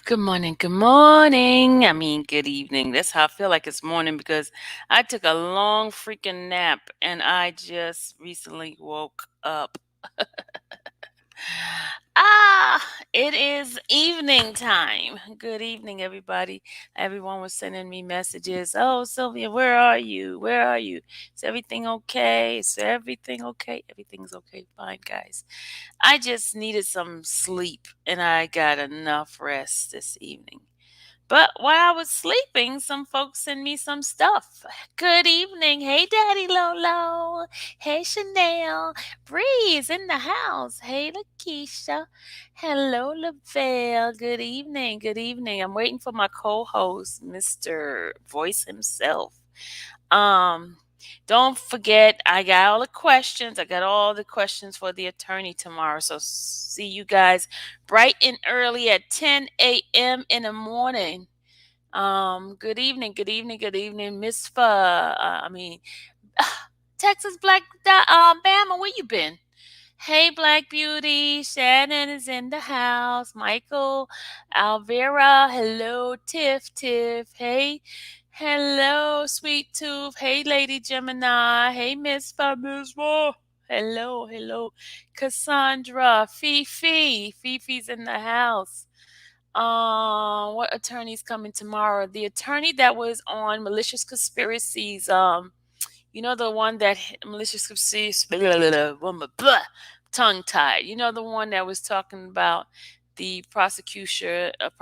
Good morning. Good morning. I mean, good evening. That's how I feel like it's morning because I took a long freaking nap and I just recently woke up. Ah, it is evening time. Good evening, everybody. Everyone was sending me messages. Oh, Sylvia, where are you? Where are you? Is everything okay? Is everything okay? Everything's okay. Fine, guys. I just needed some sleep and I got enough rest this evening. But while I was sleeping, some folks sent me some stuff. Good evening. Hey, Daddy Lolo. Hey, Chanel. Breeze in the house. Hey, Lakeisha. Hello, Lavelle. Good evening. Good evening. I'm waiting for my co host, Mr. Voice himself. Um, don't forget, I got all the questions. I got all the questions for the attorney tomorrow. So see you guys bright and early at 10 a.m. in the morning. Good evening, good evening, good evening, Miss I mean, Texas Black Bama, where you been? Hey, Black Beauty. Shannon is in the house. Michael, Alvera. Hello, Tiff. Hey, hello, Sweet Tooth. Hey, Lady Gemini. Hey, Miss Fabismo. Hello, Cassandra. Fifi's in the house. What attorney's coming tomorrow? The attorney that was on malicious conspiracies. The one that malicious conspiracies. Tongue tied. You know the one that was talking about the prosecution. What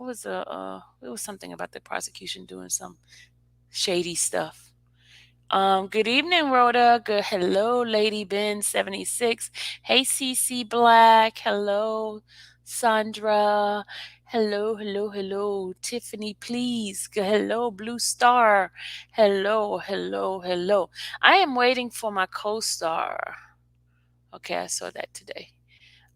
was it was something about the prosecution doing some shady stuff. Good evening, Rhoda. Good hello, Lady Ben 76. Hey, CC Black. Hello, Sandra. Hello. Tiffany, please. Good hello, Blue Star. Hello. I am waiting for my co-star. Okay, I saw that today.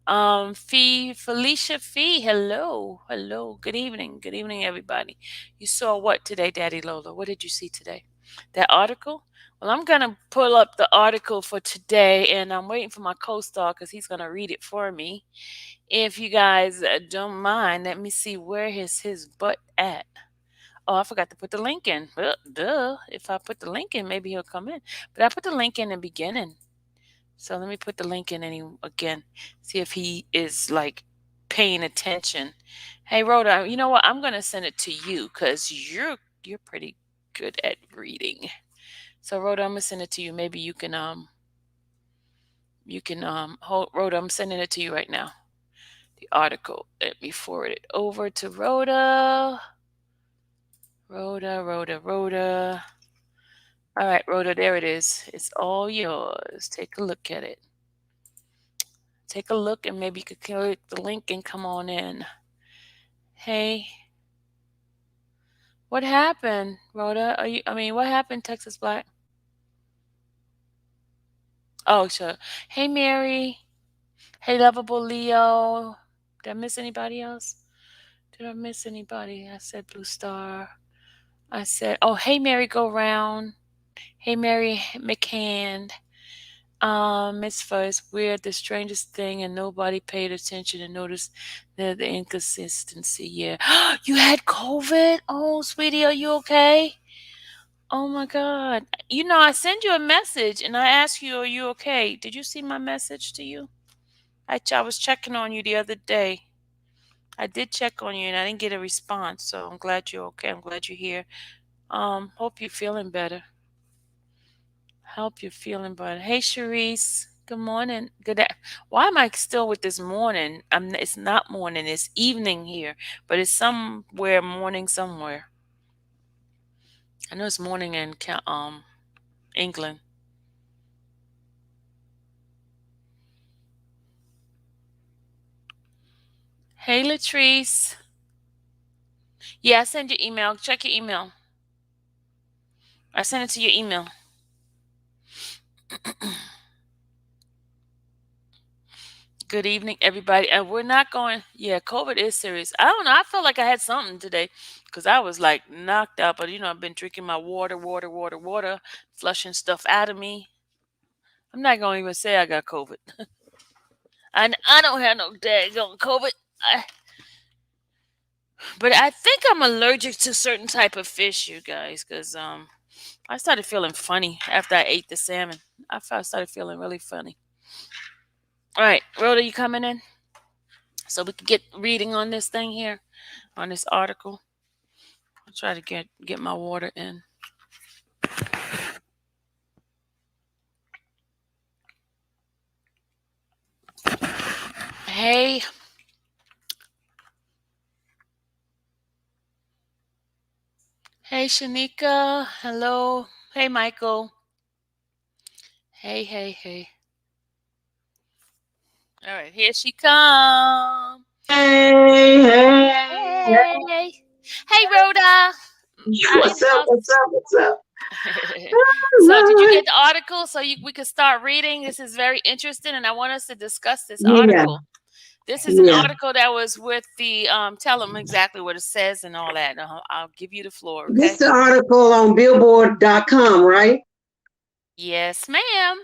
Felicia Fee, hello. Good evening, everybody. You saw what today, Daddy Lola? What did you see today? That article? Well, I'm gonna pull up the article for today, and I'm waiting for my co-star because he's gonna read it for me. If you guys don't mind, let me see where is his butt at. Oh, I forgot to put the link in. Well, duh. If I put the link in, maybe he'll come in. But I put the link in the beginning. So let me put the link in again. See if he is like paying attention. Hey Rhoda, you know what? I'm gonna send it to you because you're pretty good at reading. So Rhoda, I'm gonna send it to you. Maybe you can hold Rhoda, I'm sending it to you right now. The article. Let me forward it over to Rhoda. Rhoda. All right, Rhoda, there it is. It's all yours. Take a look at it. Take a look and maybe you could click the link and come on in. Hey, what happened, Rhoda? What happened, Texas Black? Oh, sure. Hey, Mary. Hey, lovable Leo. Did I miss anybody else? Did I miss anybody? I said Blue Star. I said, oh, hey, Mary Go Round. Hey, Mary McCann. Miss First, weird, the strangest thing, and nobody paid attention and noticed the inconsistency. Yeah. You had COVID? Oh, sweetie, are you okay? Oh my God. I sent you a message and I asked you, are you okay? Did you see my message to you? I was checking on you the other day. I did check on you and I didn't get a response. So I'm glad you're okay. I'm glad you're here. Hope you're feeling better. Hope you're feeling better. Hey, Sharice. Good morning. Why am I still with this morning? It's not morning. It's evening here, but it's somewhere morning somewhere. I know it's morning in England. Hey, Latrice. Yeah, I send your email. Check your email. I sent it to your email. Good evening, everybody. And we're not going, yeah, COVID is serious. I don't know. I felt like I had something today because I was like knocked out. But, I've been drinking my water, flushing stuff out of me. I'm not going to even say I got COVID. I don't have no daggone COVID. But I think I'm allergic to certain type of fish, you guys, because I started feeling funny after I ate the salmon. Started feeling really funny. All right, Rhoda, you coming in so we can get reading on this thing here, on this article. I'll try to get my water in. Hey, hey, Shanika. Hello. Hey, Michael. Hey, hey, hey. All right, here she come. Hey, hey, Hey, hey, Rhoda. hey. I in What's the up? What's house. up? What's up? Oh, So, did you Lord. get the article so we could start reading? This is very interesting, and I want us to discuss this Yeah, article. This is an yeah. article that was with the. Tell them exactly what it says and all that. I'll give you the floor. This Okay. the article on Billboard.com, right? Yes, ma'am.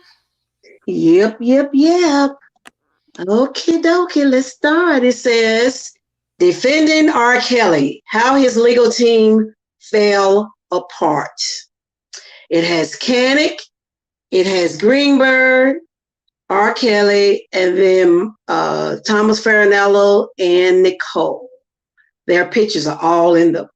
Yep, yep, yep. Okay, dokie, let's start. It says, defending R. Kelly, how his legal team fell apart. It has Canick, it has Greenberg, R. Kelly, and then Thomas Farinello and Nicole. Their pictures are all in the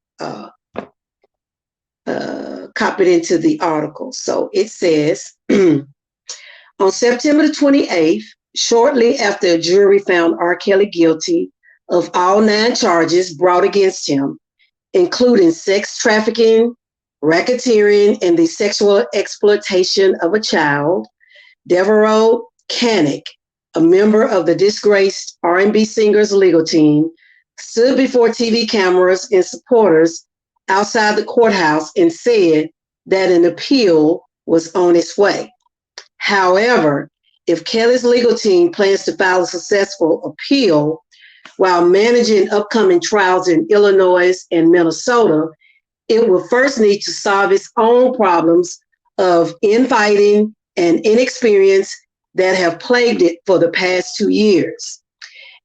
copied into the article. So it says on September the 28th, shortly after a jury found R. Kelly guilty of all 9 charges brought against him, including sex trafficking, racketeering, and the sexual exploitation of a child, Devereaux Canick, a member of the disgraced R&B singer's legal team, stood before TV cameras and supporters outside the courthouse and said that an appeal was on its way. However, if Kelly's legal team plans to file a successful appeal while managing upcoming trials in Illinois and Minnesota, it will first need to solve its own problems of infighting and inexperience that have plagued it for the past 2 years.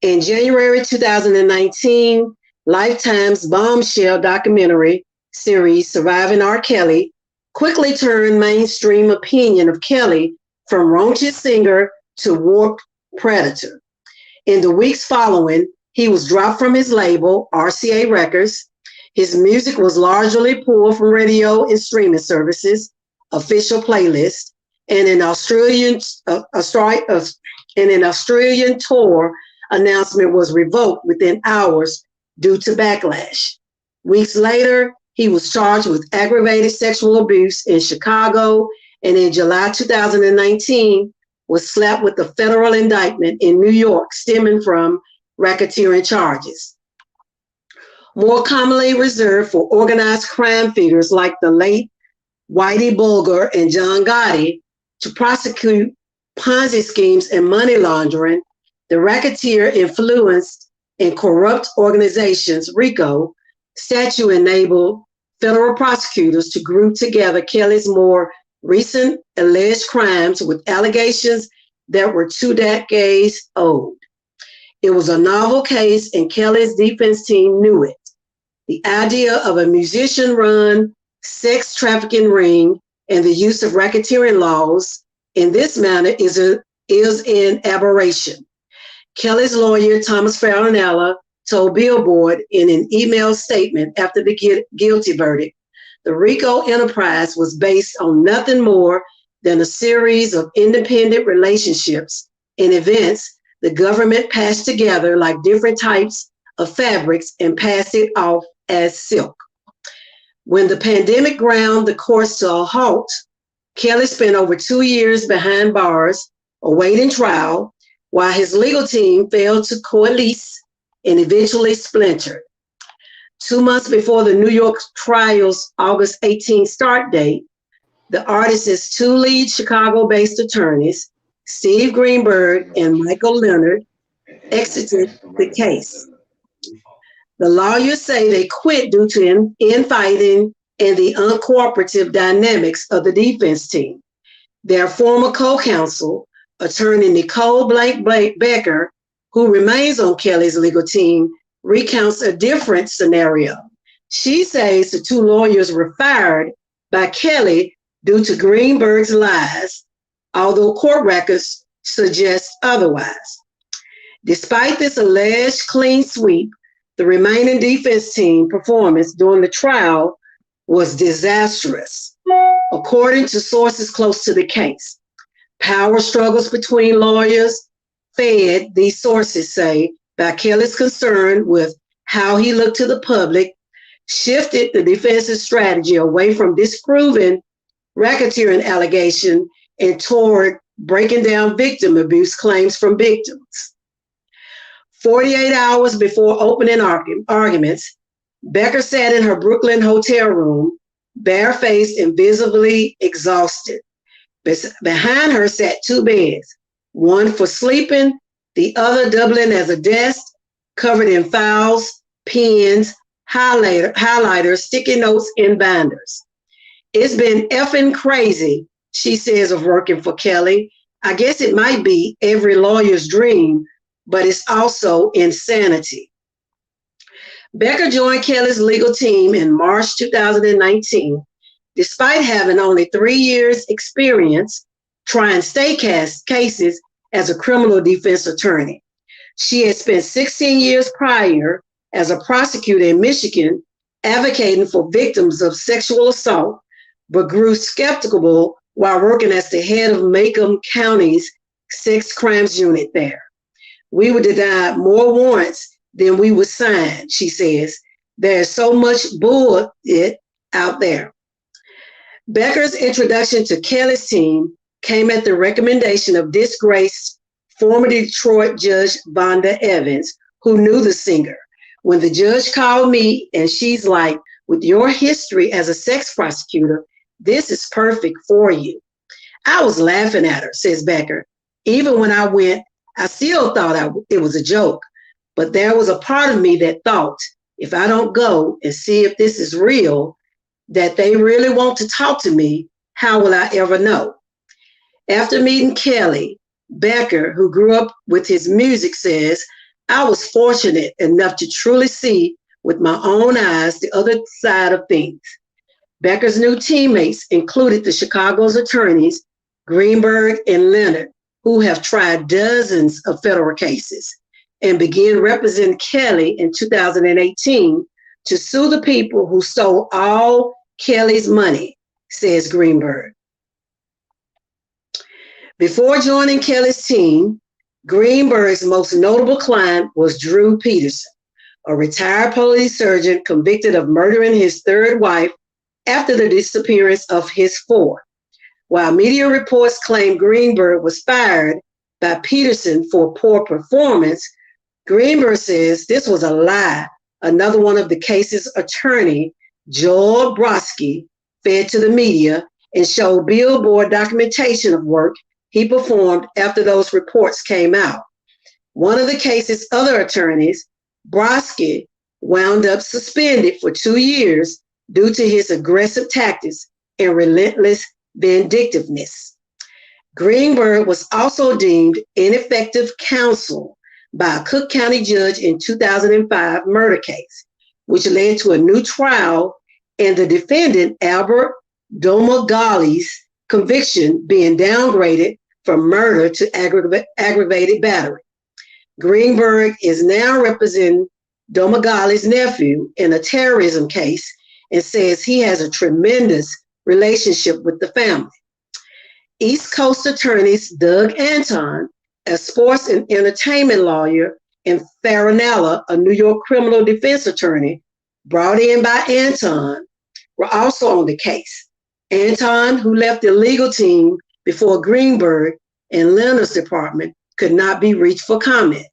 In January 2019, Lifetime's bombshell documentary series, Surviving R. Kelly, quickly turned mainstream opinion of Kelly from raunchy singer to warped predator. In the weeks following, he was dropped from his label, RCA Records. His music was largely pulled from radio and streaming services, official playlists, and an Australian tour announcement was revoked within hours due to backlash. Weeks later, he was charged with aggravated sexual abuse in Chicago, and in July 2019 was slapped with a federal indictment in New York stemming from racketeering charges, more commonly reserved for organized crime figures like the late Whitey Bulger and John Gotti. To prosecute Ponzi schemes and money laundering. The racketeer influenced and corrupt organizations, RICO, statute enabled federal prosecutors to group together Kelly's more recent alleged crimes with allegations that were 2 decades old. It was a novel case, and Kelly's defense team knew it. The idea of a musician run sex trafficking ring and the use of racketeering laws in this manner is an aberration. Kelly's lawyer, Thomas Farinello, told Billboard in an email statement after the guilty verdict, the RICO enterprise was based on nothing more than a series of independent relationships and events the government patched together like different types of fabrics and passed it off as silk. When the pandemic ground the courts to a halt, Kelly spent over 2 years behind bars awaiting trial, while his legal team failed to coalesce and eventually splintered. 2 months before the New York trial's August 18 start date, the artist's 2 lead Chicago-based attorneys, Steve Greenberg and Michael Leonard, exited the case. The lawyers say they quit due to infighting and the uncooperative dynamics of the defense team. Their former co-counsel, attorney Nicole Blank Becker, who remains on Kelly's legal team, recounts a different scenario. She says the two lawyers were fired by Kelly due to Greenberg's lies, although court records suggest otherwise. Despite this alleged clean sweep, the remaining defense team performance during the trial was disastrous, according to sources close to the case. Power struggles between lawyers fed, these sources say, by Kelly's concern with how he looked to the public, shifted the defense's strategy away from disproving racketeering allegation and toward breaking down victim abuse claims from victims. 48 hours before opening arguments, Becker sat in her Brooklyn hotel room, barefaced and visibly exhausted. Behind her sat two beds, one for sleeping, the other doubling as a desk, covered in files, pens, highlighters, sticky notes, and binders. It's been effing crazy, she says of working for Kelly. I guess it might be every lawyer's dream, but it's also insanity. Becker joined Kelly's legal team in March 2019, despite having only 3 years' experience trying state cases as a criminal defense attorney. She had spent 16 years prior as a prosecutor in Michigan advocating for victims of sexual assault, but grew skeptical while working as the head of Macomb County's sex crimes unit there. We were denied more warrants than we would sign, she says. There's so much bullshit out there. Becker's introduction to Kelly's team came at the recommendation of disgraced former Detroit Judge Vonda Evans, who knew the singer. When the judge called me and she's like, with your history as a sex prosecutor, this is perfect for you. I was laughing at her, says Becker. Even when I went, I still thought it was a joke, but there was a part of me that thought, if I don't go and see if this is real, that they really want to talk to me, how will I ever know? After meeting Kelly, Becker, who grew up with his music, says, I was fortunate enough to truly see with my own eyes the other side of things. Becker's new teammates included the Chicago's attorneys, Greenberg and Leonard, who have tried dozens of federal cases and began representing Kelly in 2018 to sue the people who stole all Kelly's money, says Greenberg. Before joining Kelly's team, Greenberg's most notable client was Drew Peterson, a retired police surgeon convicted of murdering his third wife after the disappearance of his fourth. While media reports claim Greenberg was fired by Peterson for poor performance, Greenberg says this was a lie. Another one of the case's attorney, Joel Brodsky, fed to the media and showed Billboard documentation of work he performed after those reports came out. One of the case's other attorneys, Brodsky, wound up suspended for 2 years due to his aggressive tactics and relentless vindictiveness. Greenberg was also deemed ineffective counsel by a Cook County judge in 2005 murder case, which led to a new trial and the defendant, Albert Domagali's conviction being downgraded from murder to aggravated battery. Greenberg is now representing Domagali's nephew in a terrorism case and says he has a tremendous relationship with the family. East Coast attorneys Doug Anton, a sports and entertainment lawyer, and Farinella, a New York criminal defense attorney, brought in by Anton, were also on the case. Anton, who left the legal team before Greenberg and Leonard's department, could not be reached for comment.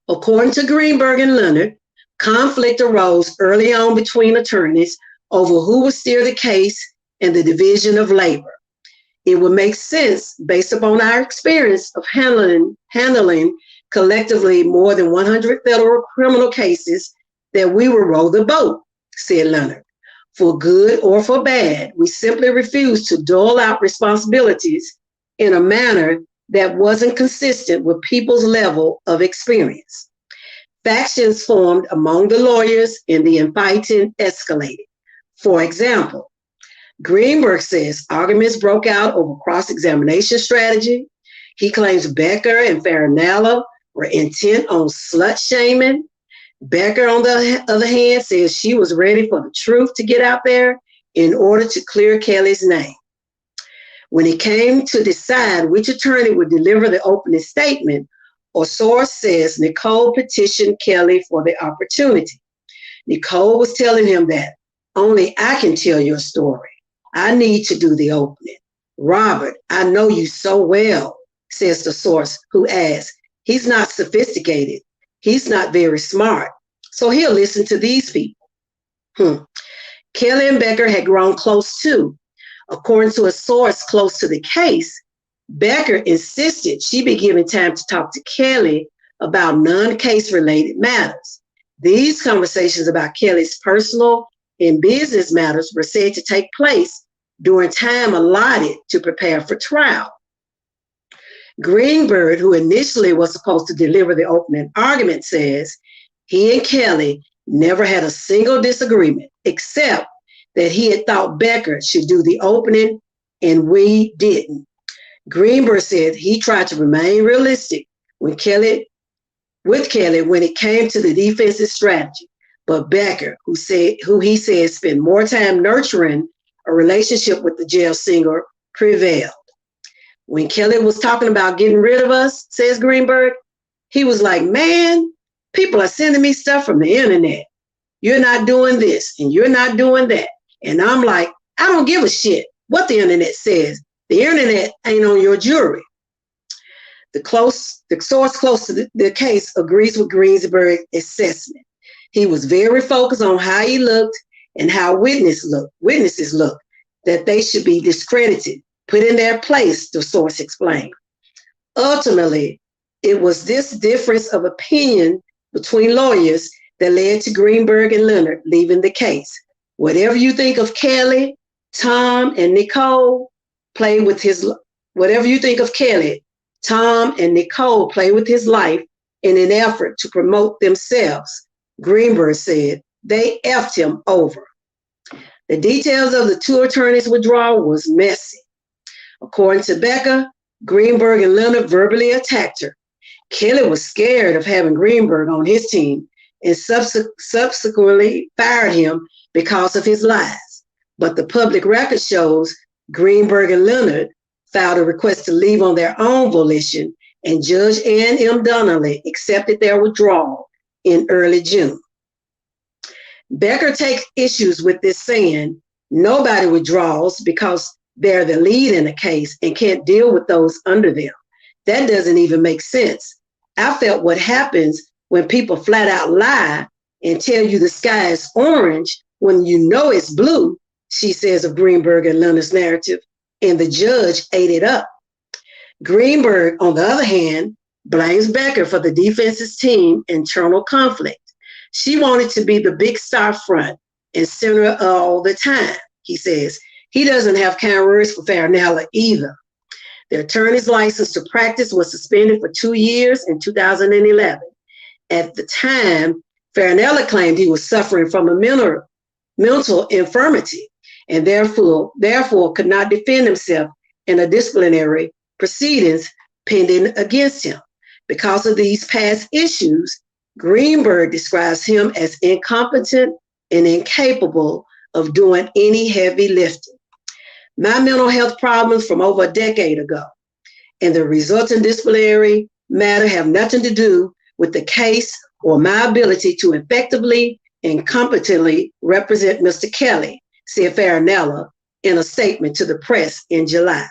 According to Greenberg and Leonard, conflict arose early on between attorneys over who would steer the case and the division of labor. It would make sense, based upon our experience of handling collectively more than 100 federal criminal cases, that we would roll the boat, said Leonard. For good or for bad, we simply refused to dole out responsibilities in a manner that wasn't consistent with people's level of experience. Factions formed among the lawyers and the infighting escalated. For example, Greenberg says arguments broke out over cross-examination strategy. He claims Becker and Farinella were intent on slut-shaming. Becker, on the other hand, says she was ready for the truth to get out there in order to clear Kelly's name. When it came to decide which attorney would deliver the opening statement, a source says Nicole petitioned Kelly for the opportunity. Nicole was telling him that only I can tell your story. I need to do the opening. Robert, I know you so well, says the source, who adds, he's not sophisticated. He's not very smart. So he'll listen to these people. Kelly and Becker had grown close too. According to a source close to the case, Becker insisted she be given time to talk to Kelly about non-case related matters. These conversations about Kelly's personal and business matters were said to take place during time allotted to prepare for trial. Greenberg, who initially was supposed to deliver the opening argument, says he and Kelly never had a single disagreement, except that he had thought Becker should do the opening and we didn't. Greenberg said he tried to remain realistic with Kelly when it came to the defense's strategy. But Becker, who he said spent more time nurturing a relationship with the jail singer, prevailed. When Kelly was talking about getting rid of us, says Greenberg, he was like, man, people are sending me stuff from the internet. You're not doing this and you're not doing that. And I'm like, I don't give a shit what the internet says. The internet ain't on your jury. The source close to the case agrees with Greenberg's assessment. He was very focused on how he looked and how witnesses looked, that they should be discredited, put in their place, the source explained. Ultimately, it was this difference of opinion between lawyers that led to Greenberg and Leonard leaving the case. Whatever you think of Kelly, Tom, and Nicole, whatever you think of Kelly, Tom and Nicole play with his life in an effort to promote themselves. Greenberg said they effed him over. The details of the two attorneys' withdrawal was messy. According to Becker, Greenberg and Leonard verbally attacked her. Kelly was scared of having Greenberg on his team and subsequently fired him because of his lies. But the public record shows Greenberg and Leonard filed a request to leave on their own volition, and Judge Ann M. Donnelly accepted their withdrawal in early June. Becker takes issues with this, saying nobody withdraws because they're the lead in a case and can't deal with those under them. That doesn't even make sense. I felt what happens when people flat out lie and tell you the sky is orange when you know it's blue, she says of Greenberg and Leonard's narrative, and the judge ate it up. Greenberg, on the other hand, blames Becker for the defense's team internal conflict. She wanted to be the big star front and center all the time, he says. He doesn't have kind words for Farinella either. The attorney's license to practice was suspended for 2 years in 2011. At the time, Farinella claimed he was suffering from a mental infirmity and therefore could not defend himself in a disciplinary proceedings pending against him. Because of these past issues, Greenberg describes him as incompetent and incapable of doing any heavy lifting. My mental health problems from over a decade ago and the resulting disciplinary matter have nothing to do with the case or my ability to effectively and competently represent Mr. Kelly, said Farinella in a statement to the press in July.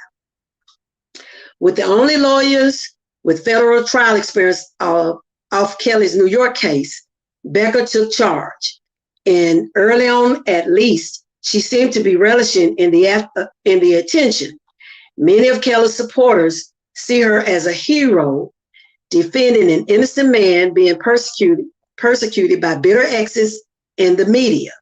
With the only lawyers with federal trial experience off Kelly's New York case, Becker took charge. And early on, at least, she seemed to be relishing in the attention. Many of Kelly's supporters see her as a hero, defending an innocent man being persecuted by bitter exes and the media.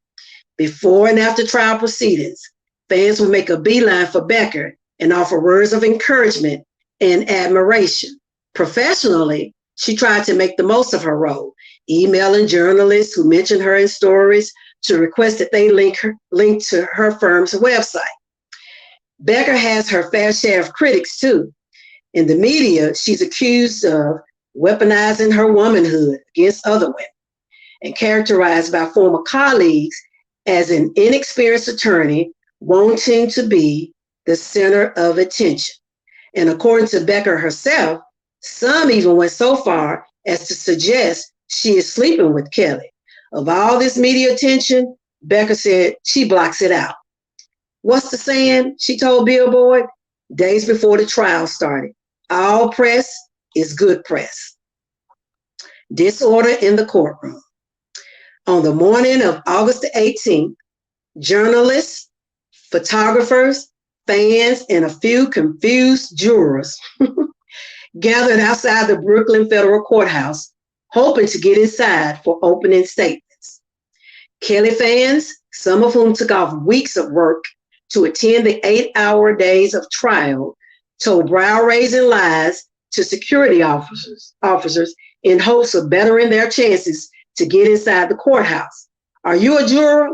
Before and after trial proceedings, fans would make a beeline for Becker and offer words of encouragement and admiration. Professionally, she tried to make the most of her role, emailing journalists who mention her in stories to request that they link to her firm's website. Becker has her fair share of critics too. In the media, she's accused of weaponizing her womanhood against other women and characterized by former colleagues as an inexperienced attorney wanting to be the center of attention. And according to Becker herself, some even went so far as to suggest she is sleeping with Kelly. Of all this media attention, Becker said she blocks it out. What's the saying? She told Billboard days before the trial started. All press is good press. Disorder in the courtroom. On the morning of August the 18th, journalists, photographers, fans, and a few confused jurors gathered outside the Brooklyn Federal Courthouse, hoping to get inside for opening statements. Kelly fans, some of whom took off weeks of work to attend the 8-hour days of trial, told brow-raising lies to security officers in hopes of bettering their chances to get inside the courthouse. Are you a juror?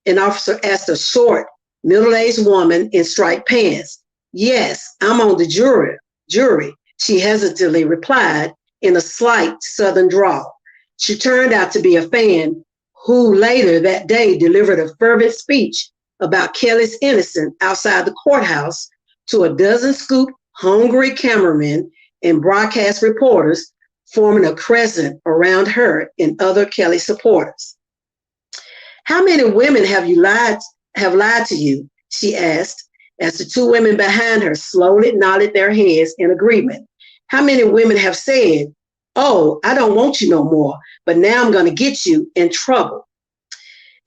An officer asked a short, middle-aged woman in striped pants. Yes, I'm on the jury, she hesitantly replied in a slight southern drawl. She turned out to be a fan who later that day delivered a fervent speech about Kelly's innocence outside the courthouse to a dozen scoop hungry cameramen and broadcast reporters, forming a crescent around her and other Kelly supporters. How many women have lied to you? She asked, as the two women behind her slowly nodded their heads in agreement. How many women have said, "Oh, I don't want you no more, but now I'm going to get you in trouble"?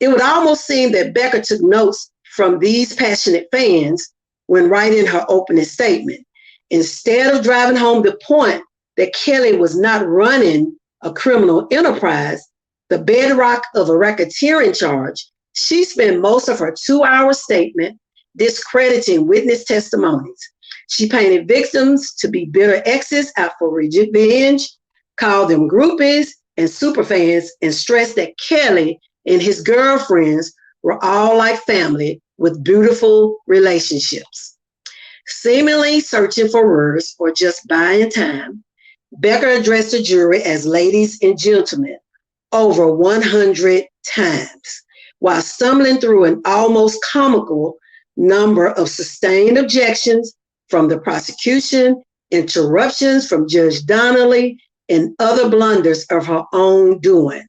It would almost seem that Becker took notes from these passionate fans when writing her opening statement. Instead of driving home the point that Kelly was not running a criminal enterprise, the bedrock of a racketeering charge, she spent most of her 2-hour statement discrediting witness testimonies. She painted victims to be bitter exes out for revenge, called them groupies and superfans, and stressed that Kelly and his girlfriends were all like family with beautiful relationships. Seemingly searching for words or just buying time, Becker addressed the jury as ladies and gentlemen over 100 times, while stumbling through an almost comical number of sustained objections from the prosecution, interruptions from Judge Donnelly, and other blunders of her own doing.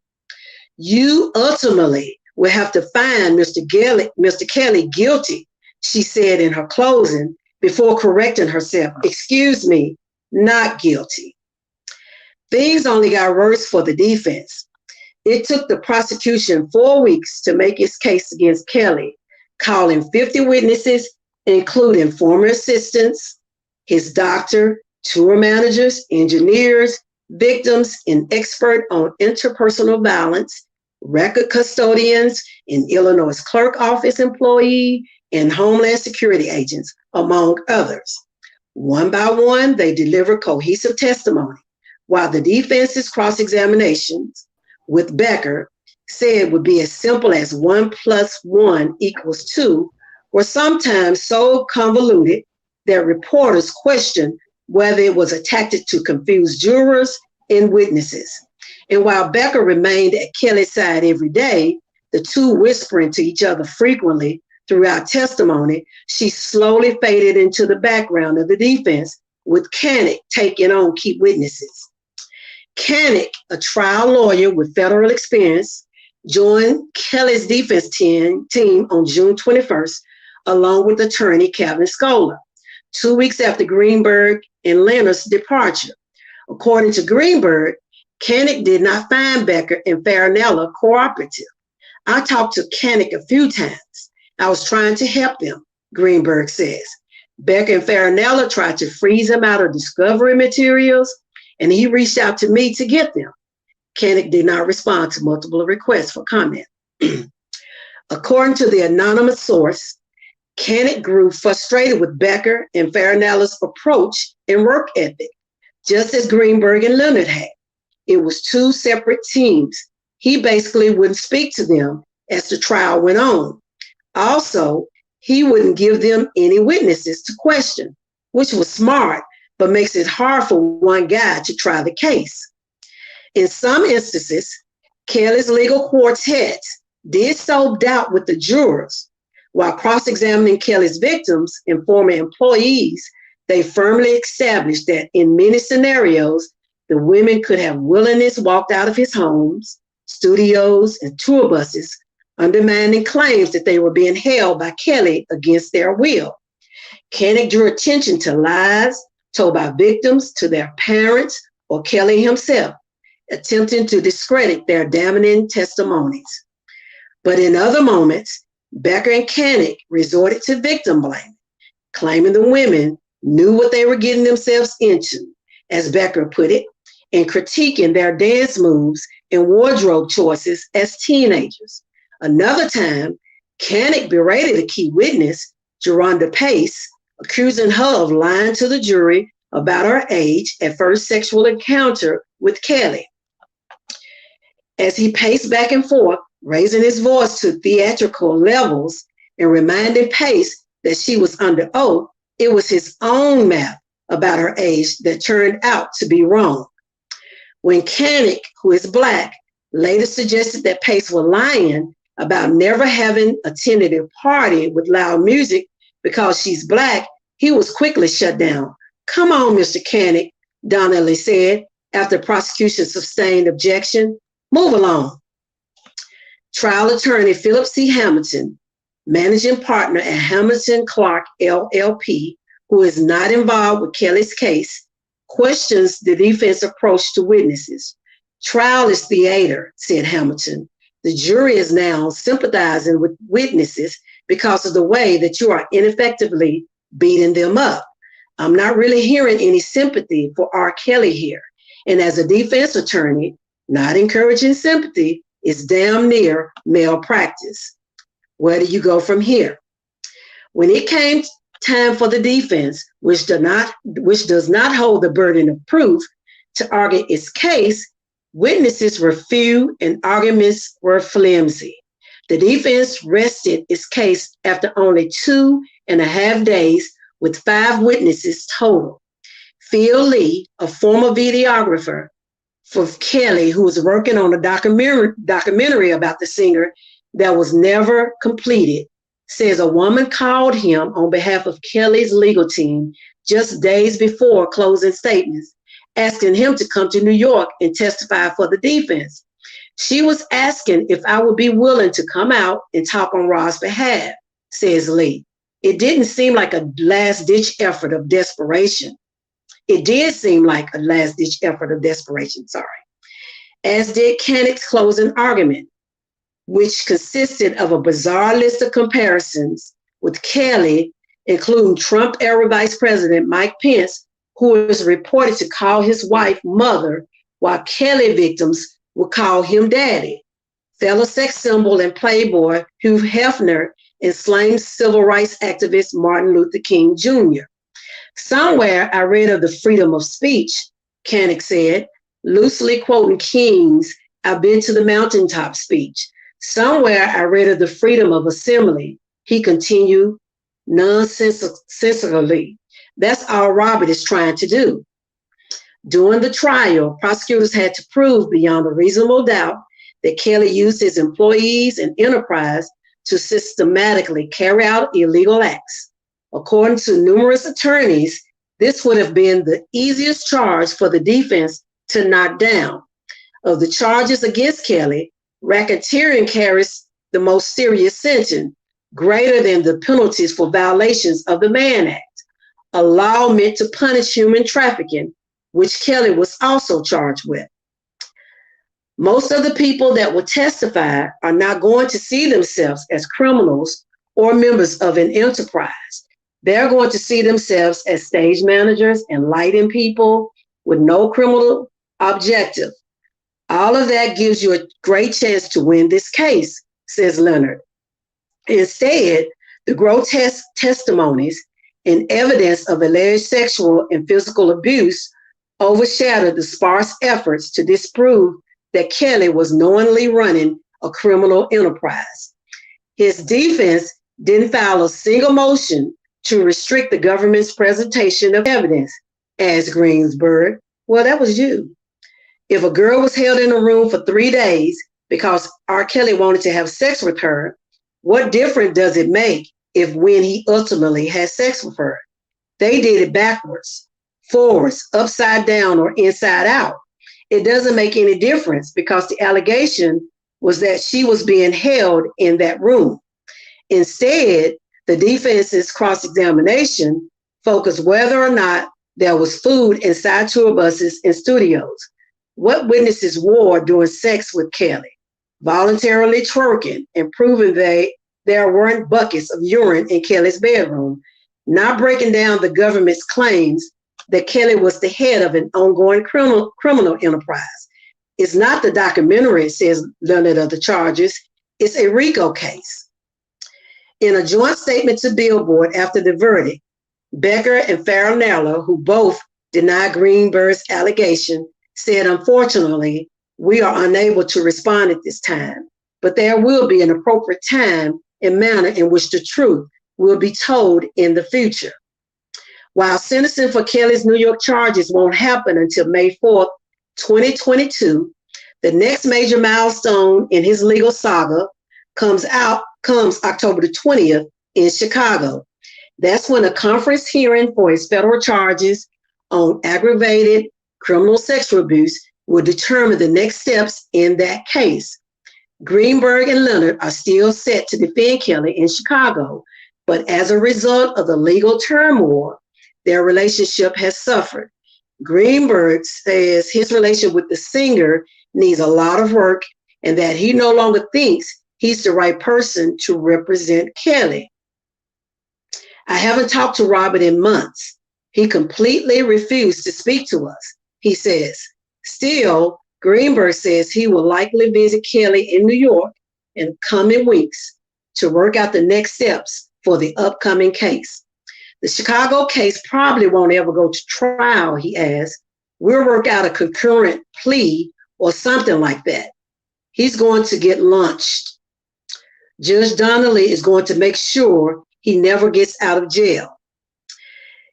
You ultimately will have to find Mr. Kelly guilty, she said in her closing before correcting herself. Excuse me, not guilty. Things only got worse for the defense. It took the prosecution 4 weeks to make its case against Kelly, calling 50 witnesses, including former assistants, his doctor, tour managers, engineers, victims, an expert on interpersonal violence, record custodians, an Illinois clerk office employee, and Homeland Security agents, among others. One by one, they delivered cohesive testimony, while the defense's cross-examinations with Becker said would be as simple as 1 + 1 = 2, were sometimes so convoluted that reporters questioned whether it was a tactic to confuse jurors and witnesses. And while Becker remained at Kelly's side every day, the two whispering to each other frequently throughout testimony, she slowly faded into the background of the defense, with Canick taking on key witnesses. Canick, a trial lawyer with federal experience, joined Kelly's defense team on June 21st, along with attorney Calvin Scola, 2 weeks after Greenberg and Leonard's departure. According to Greenberg, Canick did not find Becker and Farinella cooperative. I talked to Canick a few times. I was trying to help them, Greenberg says. Becker and Farinella tried to freeze him out of discovery materials, and he reached out to me to get them. Canick did not respond to multiple requests for comment. According to the anonymous source, Canick grew frustrated with Becker and Farinella's approach and work ethic, just as Greenberg and Leonard had. it was two separate teams. He basically wouldn't speak to them as the trial went on. Also, he wouldn't give them any witnesses to question, which was smart, but makes it hard for one guy to try the case. In some instances, Kelly's legal quartet did sow doubt with the jurors. While cross-examining Kelly's victims and former employees, they firmly established that in many scenarios, the women could have willingly walked out of his homes, studios, and tour buses, undermining claims that they were being held by Kelly against their will. Koenig drew attention to lies told by victims to their parents or Kelly himself, attempting to discredit their damning testimonies. But in other moments, Becker and Koenig resorted to victim blaming, claiming the women knew what they were getting themselves into, as Becker put it, and critiquing their dance moves and wardrobe choices as teenagers. Another time, Koenig berated a key witness, Geronda Pace, accusing her of lying to the jury about her age at first sexual encounter with Kelly. As he paced back and forth, raising his voice to theatrical levels and reminding Pace that she was under oath, it was his own math about her age that turned out to be wrong. When Koenig, who is Black, later suggested that Pace was lying about never having attended a party with loud music because she's Black, he was quickly shut down. "Come on, Mr. Koenig," Donnelly said after prosecution sustained objection. "Move along." Trial attorney Philip C. Hamilton, managing partner at Hamilton Clark LLP, who is not involved with Kelly's case, questions the defense approach to witnesses. "Trial is theater," said Hamilton. "The jury is now sympathizing with witnesses because of the way that you are ineffectively beating them up. I'm not really hearing any sympathy for R. Kelly here. And as a defense attorney, not encouraging sympathy is damn near malpractice. Where do you go from here?" When it came time for the defense, which does not hold the burden of proof, to argue its case, witnesses were few and arguments were flimsy. The defense rested its case after only 2.5 days with 5 witnesses total. Phil Lee, a former videographer for Kelly, who was working on a documentary about the singer that was never completed, says a woman called him on behalf of Kelly's legal team just days before closing statements, asking him to come to New York and testify for the defense. "She was asking if I would be willing to come out and talk on Ra's behalf," says Lee. "It didn't seem like a last-ditch effort of desperation." It did seem like a last-ditch effort of desperation, as did Koenig's closing argument, which consisted of a bizarre list of comparisons with Kelly, including Trump-era Vice President Mike Pence, who is reported to call his wife mother, while Kelly victims would call him daddy. Fellow sex symbol and playboy Hugh Hefner and slain civil rights activist Martin Luther King Jr. "Somewhere I read of the freedom of speech," Koenig said, loosely quoting King's "I've been to the mountaintop" speech. "Somewhere I read of the freedom of assembly," he continued nonsensically. "That's all Robert is trying to do." During the trial, prosecutors had to prove beyond a reasonable doubt that Kelly used his employees and enterprise to systematically carry out illegal acts. According to numerous attorneys, this would have been the easiest charge for the defense to knock down. Of the charges against Kelly, racketeering carries the most serious sentence, greater than the penalties for violations of the Mann Act, a law meant to punish human trafficking, which Kelly was also charged with. Most of the people that will testify are not going to see themselves as criminals or members of an enterprise. They're going to see themselves as stage managers and lighting people with no criminal objective. All of that gives you a great chance to win this case, says Leonard. Instead, the grotesque testimonies and evidence of alleged sexual and physical abuse overshadowed the sparse efforts to disprove that Kelly was knowingly running a criminal enterprise. His defense didn't file a single motion to restrict the government's presentation of evidence, asked Greensburg. Well, that was you. If a girl was held in a room for 3 days because R. Kelly wanted to have sex with her, what difference does it make if when he ultimately had sex with her? They did it backwards, forwards, upside down, or inside out. It doesn't make any difference because the allegation was that she was being held in that room. Instead, the defense's cross examination focused whether or not there was food inside tour buses and studios. What witnesses wore during sex with Kelly, voluntarily twerking and proving there weren't buckets of urine in Kelly's bedroom, not breaking down the government's claims that Kelly was the head of an ongoing criminal enterprise. It's not the documentary, says Leonard, of the charges. It's a RICO case. In a joint statement to Billboard after the verdict, Becker and Farinella, who both denied Greenberg's allegation, said, unfortunately, we are unable to respond at this time, but there will be an appropriate time and manner in which the truth will be told in the future. While sentencing for Kelly's New York charges won't happen until May 4th, 2022, the next major milestone in his legal saga comes October the 20th in Chicago. That's when a conference hearing for his federal charges on aggravated criminal sexual abuse will determine the next steps in that case. Greenberg and Leonard are still set to defend Kelly in Chicago, but as a result of the legal turmoil, their relationship has suffered. Greenberg says his relationship with the singer needs a lot of work and that he no longer thinks he's the right person to represent Kelly. I haven't talked to Robert in months. He completely refused to speak to us, he says. Still, Greenberg says he will likely visit Kelly in New York in coming weeks to work out the next steps for the upcoming case. The Chicago case probably won't ever go to trial, he adds. We'll work out a concurrent plea or something like that. He's going to get launched. Judge Donnelly is going to make sure he never gets out of jail.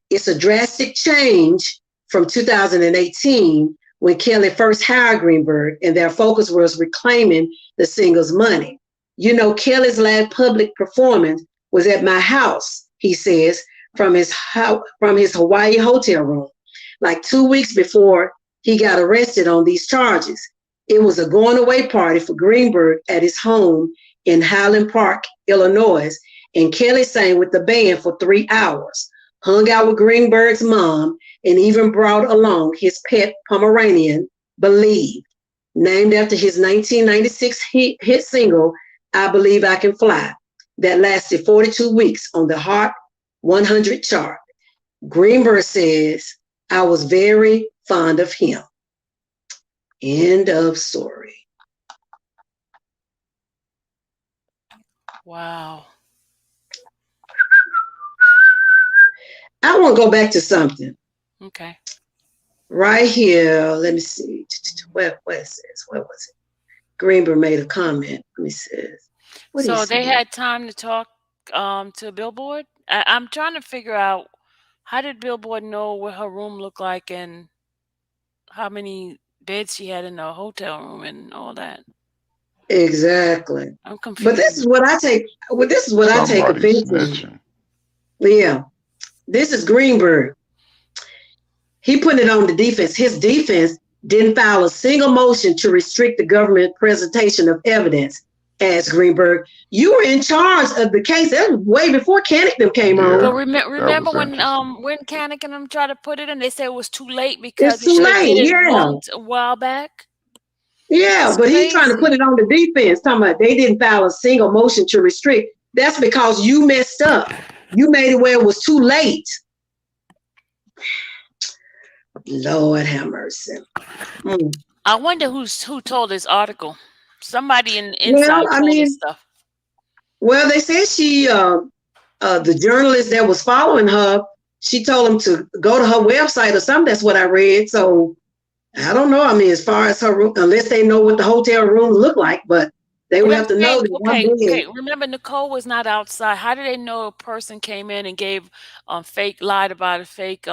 It's a drastic change from 2018 when Kelly first hired Greenberg and their focus was reclaiming the singer's money. You know, Kelly's last public performance was at my house, he says, from his Hawaii hotel room, like 2 weeks before he got arrested on these charges. It was a going away party for Greenberg at his home in Highland Park, Illinois, and Kelly sang with the band for 3 hours, hung out with Greenberg's mom, and even brought along his pet Pomeranian, Believe, named after his 1996 hit single, I Believe I Can Fly, that lasted 42 weeks on the Hot 100 chart. Greenberg says, I was very fond of him. End of story. Wow. I want to go back to something. Okay. Right here, let me see. Where was it? Greenberg made a comment. Let me see. So they had time to talk to Billboard? I'm trying to figure out, how did Billboard know what her room looked like and how many beds she had in the hotel room and all that? Exactly. I'm But confused. this is what I take. Well, this is what I take Somebody offense in. snitching. Yeah, this is Greenberg. He put it on the defense. His defense didn't file a single motion to restrict the government presentation of evidence. Asked Greenberg, you were in charge of the case. That was way before Cannington came Yeah, on. But that remember was interesting. when Kanik and them tried to put it in, they said it was too late because It's they too should have late. did it Yeah. a while back. This Yeah, is but he's trying to put crazy. it on the defense, talking about they didn't file a single motion to restrict. That's because you messed up. You made it where it was too late. Lord have mercy. Mm. I wonder who told this article. Somebody in the Well, inside I told us mean, stuff. well, they said she, the journalist that was following her, she told him to go to her website or something. That's what I read. So I don't know. I mean, as far as her room, unless they know what the hotel rooms look like, but they But would I'm have to know saying, that one okay, bed. okay. Remember, Nicole was not outside. How did they know a person came in and gave fake lied about a fake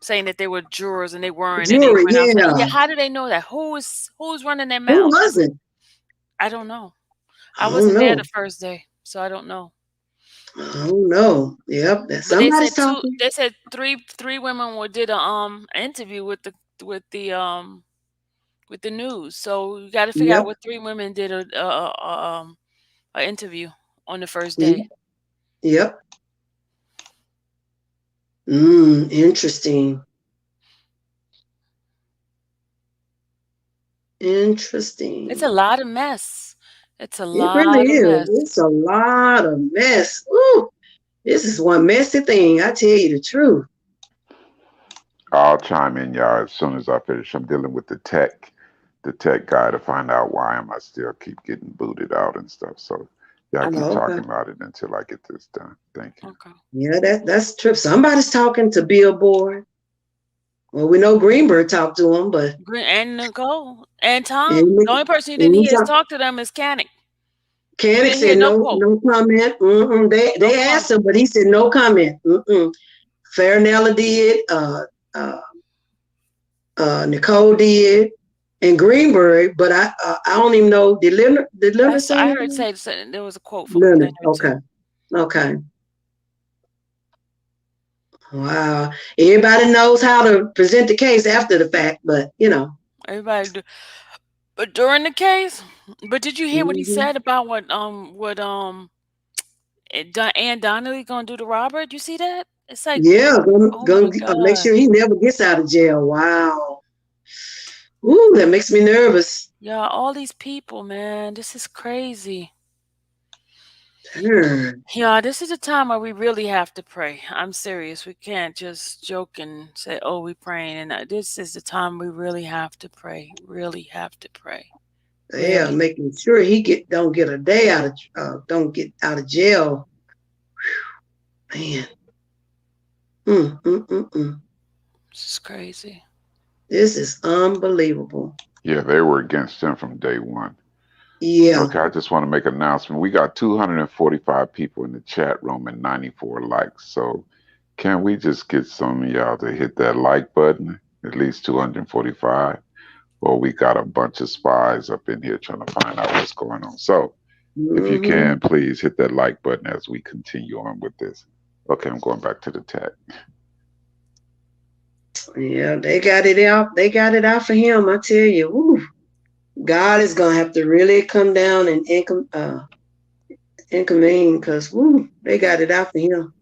saying that they were jurors and they weren't, and they Jewelry, went outside? Yeah, yeah. how did they know that? Who's running their Who mouth? was it? I don't know. I I don't wasn't there know. the first day, so I don't know. I don't know. Yep, that But they somebody's said talking. three women were did a interview with the with the news. So you got to figure out Yep, what three women did a interview on the first yep, day. yep. Interesting. It's a Interesting. lot of mess. It's a It really lot of is. mess. It's a lot of mess. Ooh, this is one messy thing. I tell you the truth. I'll chime in, y'all, as soon as I finish. I'm dealing with the tech guy to find out why am I still keep getting booted out and stuff. So y'all keep Oh, okay. talking about it until I get this done. Thank you. Okay. Yeah, that's true. Somebody's talking to Billboard. Well, we know Greenberg talked to him, but Green and Nicole and and, Tom. The only person you didn't and hear is talk to them is Canic. You Canick didn't hear said no no, quote, no comment. Mm-mm. They no they asked comment. him, but he said no comment. Mm-mm. Farinella did. Uh, Nicole did, and Greenberg. But I don't even know. Did Leonard say I heard anything? say there was a quote from Leonard. Leonard Okay. too. Okay. Wow. Everybody knows how to present the case after the fact, but you know. Everybody do, but during the case. But did you hear what he Hmm. said about Ann Donnelly gonna do to Robert? You see that? It's like, Yeah, oh gonna my make god, sure he never gets out of jail. Wow. Ooh, that makes me nervous. yeah, all these people, man, this is crazy. Darn. Yeah, this is a time where we really have to pray. I'm serious. We can't just joke and say, "Oh, we praying." And this is the time we really have to pray. Really have to pray. Yeah, Really. making sure he get don't get a day out of don't get out of jail. Man, mm, mm, mm, mm. This is crazy. This is unbelievable. Yeah, they were against him from day one. Yeah. Okay, I just want to make an announcement. We got 245 people in the chat room and 94 likes. So can we just get some of y'all to hit that like button? At least 245. Well, we got a bunch of spies up in here trying to find out what's going on. So if you Hmm. can, please hit that like button as we continue on with this. Okay, I'm going back to the chat. Yeah, they got it out. They got it out for him. I tell you, woo, God is gonna have to really come down and inconvene because woo, they got it out for him.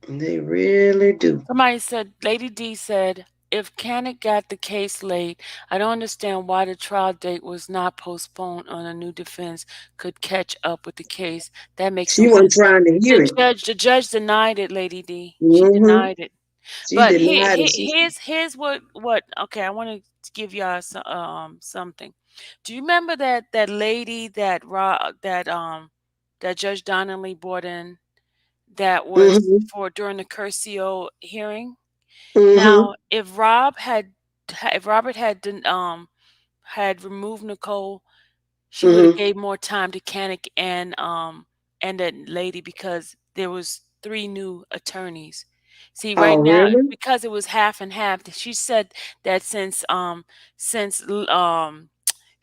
They really do. Somebody said, Lady D said, if Canick got the case late, I don't understand why the trial date was not postponed on a new defense could catch up with the case. That makes She no wasn't sense. trying to hear it. The judge denied it, Lady D. She Hmm. denied it. She But denied it. She, here's what okay, I want to give y'all something. Do you remember that lady that Judge Donnelly brought in that was hmm for during the Curcio hearing? hmm Now, if Robert had removed Nicole, she would have hmm gave more time to Canick and that lady because there was three new attorneys. See, right Oh, now really? because it was half and half, she said that since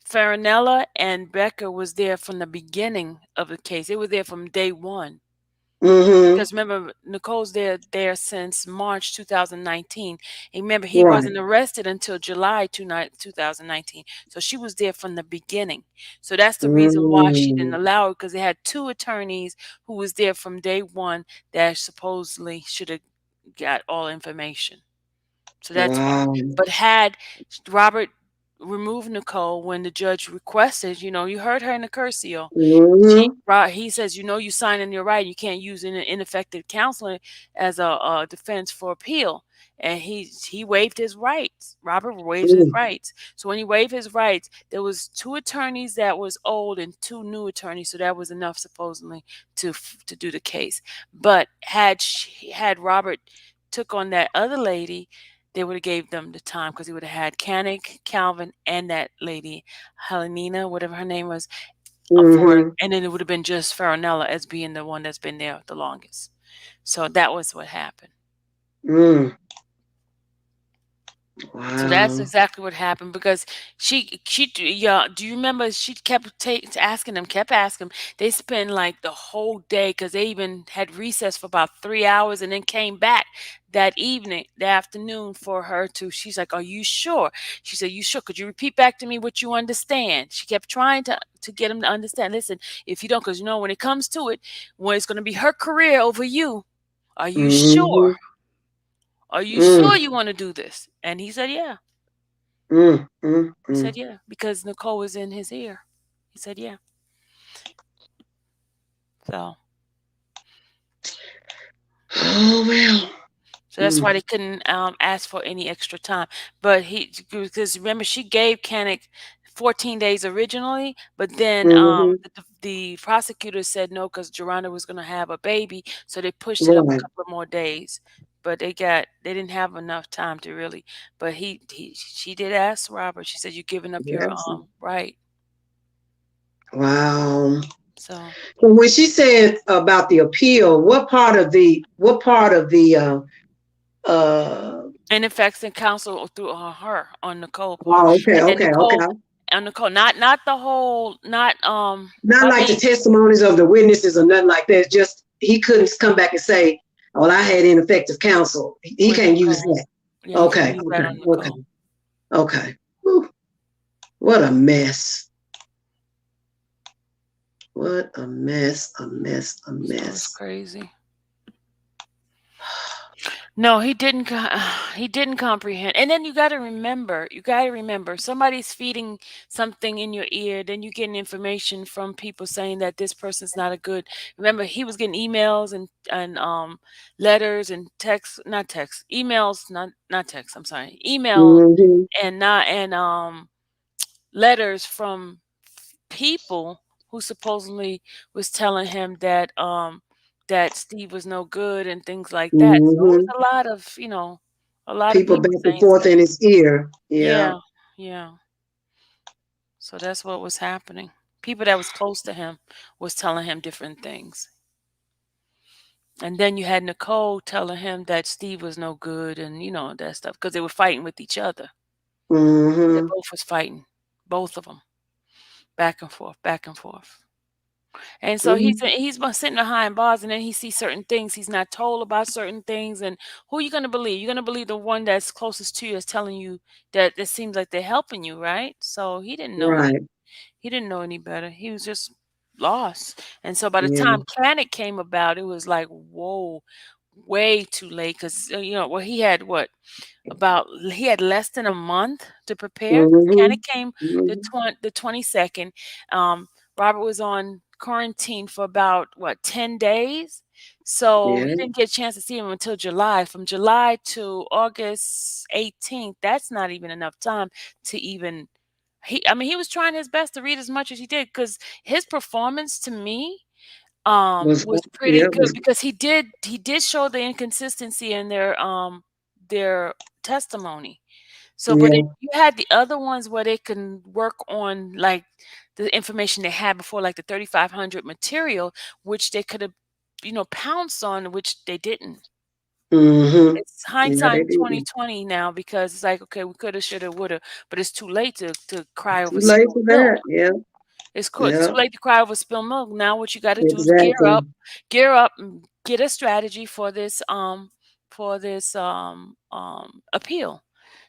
Farinella and Becker was there from the beginning of the case. They were there from day one. Hmm. Because remember, Nicole's there since March 2019. And remember, he Right. wasn't arrested until July 2019. So she was there from the beginning. So that's the reason why she didn't Mm. allow it, because they had two attorneys who was there from day one that supposedly should have got all information. So that's why. Wow. But had Robert remove Nicole when the judge requested. You heard her in the curcio. Mm-hmm. He says, you signing your right. You can't use ineffective counseling as a defense for appeal. And he waived his rights. Robert waived his Mm, rights. So when he waived his rights, there was two attorneys that was old and two new attorneys. So that was enough supposedly to do the case. But had Robert took on that other lady, they would have gave them the time because he would have had Canick, Calvin, and that lady, Helenina, whatever her name was, for it, mm-hmm. and then it would have been just Farinella as being the one that's been there the longest. So that was what happened. Mm. So that's Wow. exactly what happened because yeah. Do you remember she asking them, kept asking them. They spent like the whole day because they even had recess for about 3 hours and then came back that evening, the afternoon for her to. She's like, "Are you sure?" She said, "You sure? Could you repeat back to me what you understand?" She kept trying to get him to understand. Listen, if you don't, because when it comes to it, when it's going to be her career over you, are you Mm-hmm. sure? Are you sure Mm, you want to do this? And he said, "Yeah." mm, mm, He said, mm. "Yeah," because Nicole was in his ear. He said, "Yeah." So, Oh well. so that's Mm, why they couldn't ask for any extra time. But because remember, she gave Canick 14 days originally, but then mm-hmm. the prosecutor said no because Joanna was going to have a baby, so they pushed it up a Right. couple of more days. But they didn't have enough time to really. But she did ask Robert. She said, "You're giving up your Yes. right." Wow. So So when she said about the appeal, what part of the uh and affects and counsel through her on Nicole part, oh, okay, and then okay, okay. Nicole, not the whole, not Not I like the mean testimonies of the witnesses or nothing like that. Just he couldn't come back and say, well, I had ineffective counsel. He with can't use Nicole. that. Yeah, he can Okay, use that okay, on okay, Nicole. okay. Whew, what a mess. What a mess, a mess, a So it's mess. crazy. No, he didn't. He didn't comprehend. And then you got to remember, somebody's feeding something in your ear. Then you getting information from people saying that this person's not a good. Remember, he was getting emails and letters and text, not text, emails, not text. I'm sorry, emails Mm-hmm. and not and letters from people who supposedly was telling him that Steve was no good and things like that. So it was Mm-hmm. a lot of People people back and saying forth stuff. in his ear. Yeah. Yeah, yeah. So that's what was happening. People that was close to him was telling him different things. And then you had Nicole telling him that Steve was no good and that stuff because they were fighting with each other. They Mm-hmm. both was fighting, both of them, back and forth, back and forth. And so Mm-hmm. he's been sitting behind bars, and then he sees certain things he's not told about certain things. And who are you gonna believe? You're gonna believe the one that's closest to you is telling you that it seems like they're helping you, right? So Right. he didn't know any better. He was just lost. And so by the Yeah. time Planet came about, it was like, whoa, way too late. Because well, he had less than a month to prepare because Mm-hmm. Canada came Mm-hmm. the 22nd. Robert was on quarantine for about 10 days. So he Yeah. didn't get a chance to see him until July. From July to August 18th, that's not even enough time to even he was trying his best to read as much as he did because his performance to me Was was pretty yeah, good was because he did show the inconsistency in their testimony. So, but yeah. you had the other ones where they can work on like the information they had before, like the 3,500 material, which they could have, pounced on, which they didn't. Mm-hmm. It's Yeah, they hindsight did. 2020 now because it's like, okay, we coulda, shoulda, woulda, but it's too late to cry Too over late spilled for milk. that. Yeah. It's Yeah. too late to cry over spilled milk. Now what you gotta do is Exactly. gear up and get a strategy for this appeal.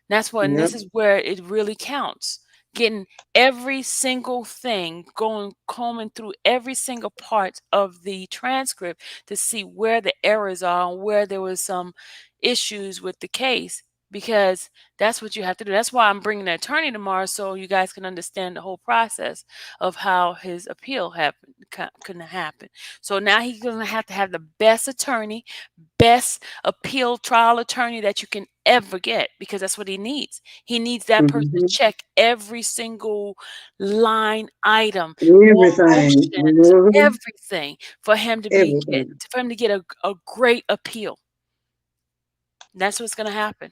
And Yep. this is where it really counts. Getting every single thing, going combing through every single part of the transcript to see where the errors are and where there was some issues with the case. because that's what you have to do. That's why I'm bringing the attorney tomorrow, so you guys can understand the whole process of how his appeal happened couldn't happen. So now he's gonna have to have the best attorney, best appeal trial attorney that you can ever get, because that's what he needs. He needs that person to Mm-hmm. check every single line item, all Everything. motions, Mm-hmm. everything, for him to be get Everything. for him to get a great appeal. That's what's gonna happen.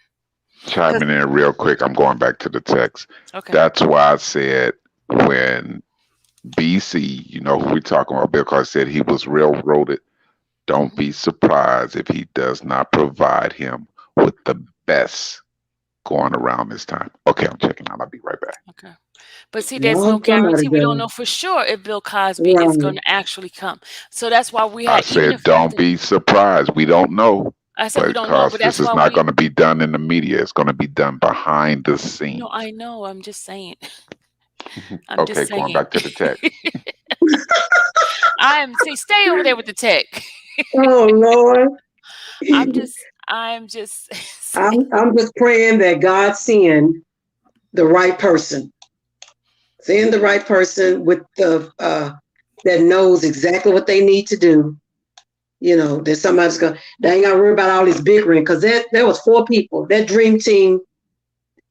Chiming in real quick, I'm going back to the text. Okay. That's why I said when BC, you know who we talking about, Bill Carr said he was railroaded. Don't Mhm. be surprised if he does not provide him with the best going around this time. Okay, I'm checking out. I'll be right back. Okay. But see, I there's no hope somebody guarantee. We don't does. know for sure if Bill Cosby is going Right. to actually come. So that's why we I had, even said, if we have don't to, be surprised. We don't know I said we don't know, but because this that's is why not we, going to be done in the media. It's going to be done behind the no, scenes. I know. I'm just saying. I'm just Okay, going saying. back to the text. See, stay over there with the tech. Oh Lord. I'm just saying. I'm just praying that God send the right person. Send the right person with the that knows exactly what they need to do. You know, that somebody's gonna they ain't gotta worry about all this bickering because there was four people. That dream team,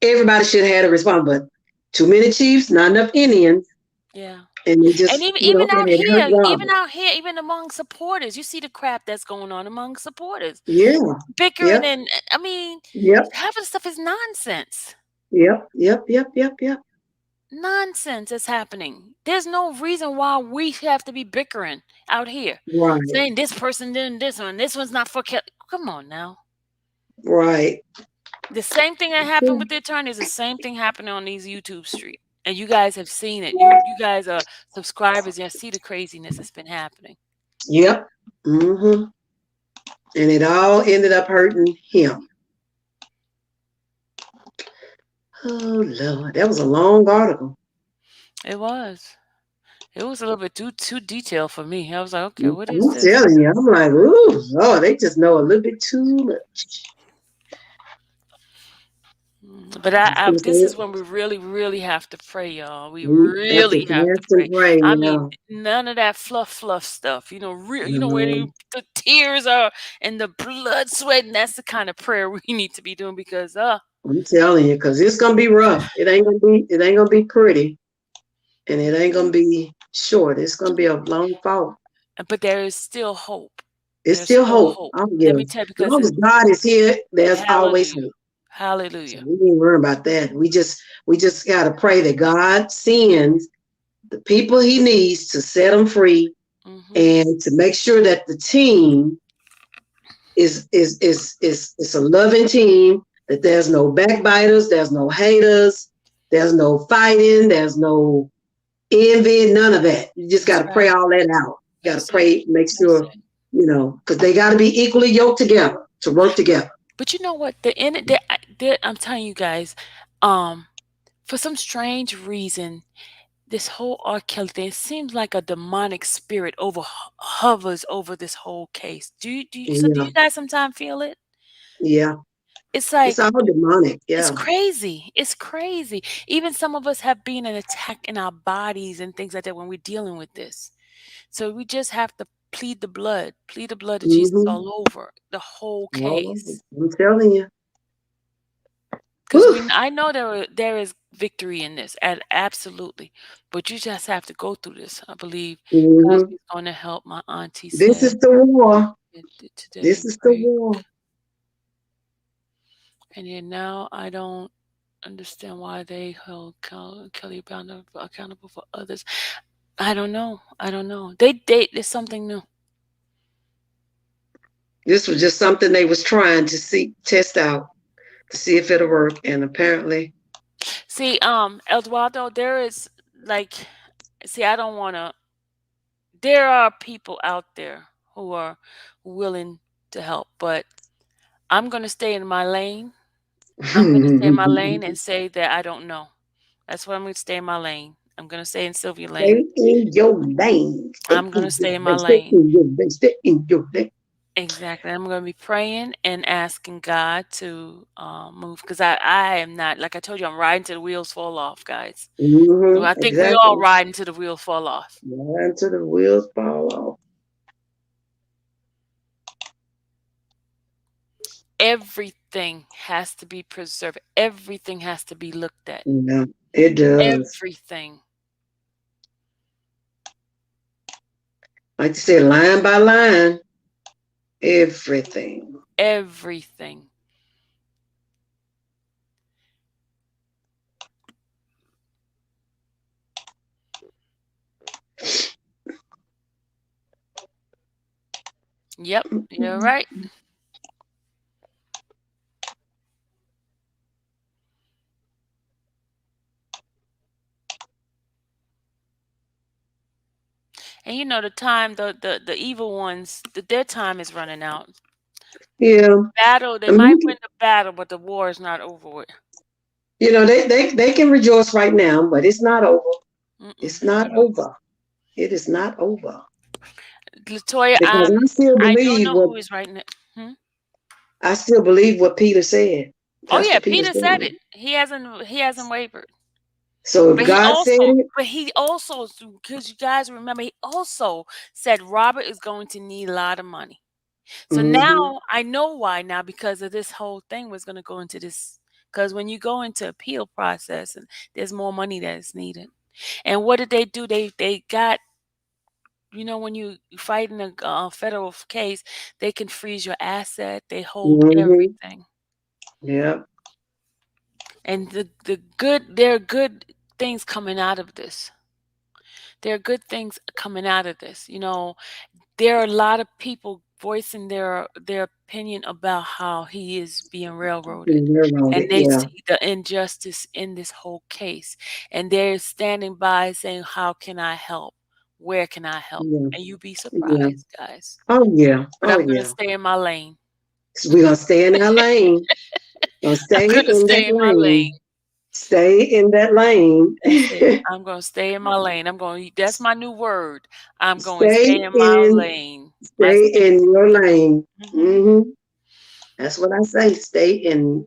everybody should have had a response, but too many chiefs, not enough Indians, Yeah. and they And just, even you know, even out and it hurt here, Robert. even among supporters, you see the crap that's going on among supporters. Yeah. Bickering, Yep. and I mean, Yep. half of the stuff is nonsense. Yep. Yep. Yep. Yep. Yep. Nonsense is happening. There's no reason why we have to be bickering out here, Right. saying this person did this one, this one's not for Kelly. Come on now. Right. The same thing that happened Yeah. with the attorneys, the same thing happening on these YouTube street. And you guys have seen it. You guys are subscribers and see the craziness that's been happening. Yep. Mm-hmm. And it all ended up hurting him. Oh Lord, that was a long article. It was. It was a little bit too detailed for me. I was like, okay, what is I'm this? telling you, I'm like, ooh, Lord, they just know a little bit too much. But I think this is when we really, really have to pray, y'all. We we have to really have to fast and pray. pray I mean, now. none of that fluff stuff. Where No, the tears are and the blood, sweat, and that's the kind of prayer we need to be doing, because I'm telling you, because it's gonna be rough. It ain't gonna be pretty, and it ain't gonna be short. It's gonna be a long fall. but there is still hope. It's There's still still hope. hope. Oh Let yeah. me tell you, As because long as God is here, there's always hallelujah, hope. So hallelujah. we ain't worry about that. We just gotta pray that God sends the people He needs to set them free Hmm. and to make sure that the team is a loving team, that there's no backbiters, there's no haters, there's no fighting, there's no envy, none of that. You just got That's to pray right. all that out. You got to That's it. pray, make That's sure, it. because they got to be equally yoked together to work together. But you know what? I'm telling you guys, for some strange reason, this whole R. Kelly thing seems like a demonic spirit hovers over this whole case. Do Yeah, you guys sometimes feel it? yeah. It's It's like all demonic. it's Yeah. crazy. It's crazy. Even some of us have been an attack in our bodies and things like that when we're dealing with this. So we just have to plead the blood of Jesus Mm-hmm. all over the whole case. I'm telling you. Because Whew. I know there is victory in this, absolutely, but you just have to go through this. I believe Mm-hmm. Cosby's going to help. My auntie This said is the war. it today. This is the Pray, war. and yet now I don't understand why they held Kelly accountable for others. I don't know. I don't know. There's something new. This was just something they was trying to test out to see if it'll work, and apparently, See, Eduardo, there is like, see, I don't want to. There are people out there who are willing to help, but I'm going to stay in my lane. I'm going to stay in my lane and say that I don't know. That's what I'm going to stay in my lane. I'm going to stay in Sylvia lane. stay in your lane. Stay I'm going to in your stay in my lane. Stay lane. in your lane. Stay in your lane. Exactly. I'm going to be praying and asking God to move because I am not, like I told you, I'm riding till the wheels fall off, guys. Well, I think we all Exactly. riding till the wheels fall off. Yeah, until the wheels fall off. Everything has to be preserved. Everything has to be looked at. Yeah, it does. Everything. Like you said, line by line, everything. Everything. Yep, you're right. And you know the time the evil ones, their time is running out. Yeah. Battle, they I might mean, win the battle, but the war is not over with. they can rejoice right now, but it's not over. Mm-mm, It's not not over. over. It is not over. Latoya, Because I don't know who is writing it. Hmm? I still believe what Peter said. Oh Pastor yeah, Peter Peter said said it. it. He hasn't wavered. So if But he God said also, it, but he also, because you guys remember, he also said Robert is going to need a lot of money. So hmm now I know why now because of this whole thing was going to go into this. Because when you go into appeal process and there's more money that is needed. And what did they do? They got, when you fight in a federal case, they can freeze your asset. They hold hmm everything. yeah, And there are good things coming out of this. There are good things coming out of this. There are a lot of people voicing their opinion about how he is being railroaded, around and it, they yeah, see the injustice in this whole case, and they're standing by saying, "How can I help? Where can I help?" yeah, And you'd be yeah. surprised, guys. Oh yeah, But oh I'm gonna yeah. stay in my lane. So we're gonna stay in our lane. Gonna I'm stay gonna in that stay in my lane. lane. Stay in that lane. That's it. I'm gonna stay in my lane. That's my new word. I'm going to stay stay in my in lane. My stay safe. in your lane. Mhm. hmm That's what I say. Stay in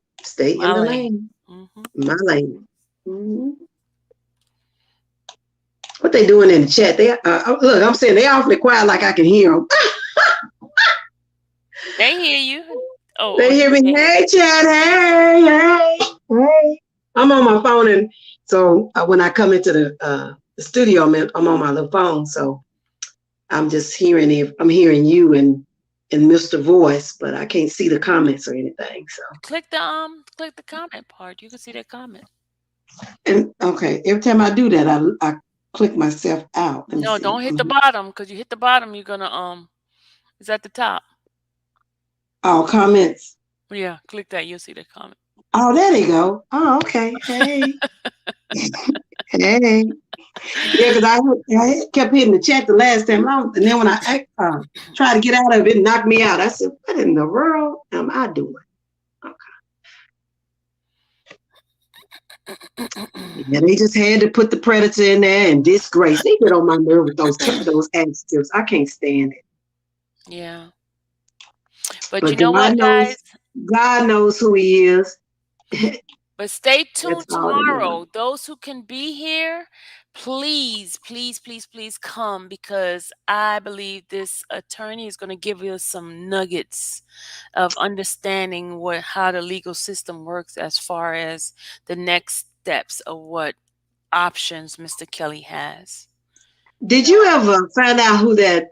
My the lane. lane. Mhm. My lane. hmm What they doing in the chat? Look. I'm saying they awfully quiet, like I can hear them. They hear you. Oh, They you hear me. can't. Hey, chat. Hey, hey, hey. I'm on my phone, and so when I come into the studio, I'm on my little phone. So I'm just hearing if I'm hearing you and Mr. Voice, but I can't see the comments or anything. So Click the comment part. You can see that comment. and okay, every time I do that, I click myself out. Let me No, see. don't hit the bottom because you hit the bottom, you're gonna it's at the top. Oh, comments. Yeah, click that. You'll see the comment. Oh, there they go. Oh, okay. Hey, hey. Yeah, because I kept hitting the chat the last time out, and then when I tried to get out of it, it knocked me out. I said, "What in the world am I doing?" Yeah, they just had to put the predator in there and disgrace. They get on my nerve with those adjectives. I can't stand it. Yeah. But you But know what, guys? God knows who He is. But stay That's tuned all that matters. tomorrow. Those who can be here, please, please, please, please come because I believe this attorney is going to give us some nuggets of understanding how the legal system works as far as the next steps of what options Mr. Kelly has. Did you ever find out who that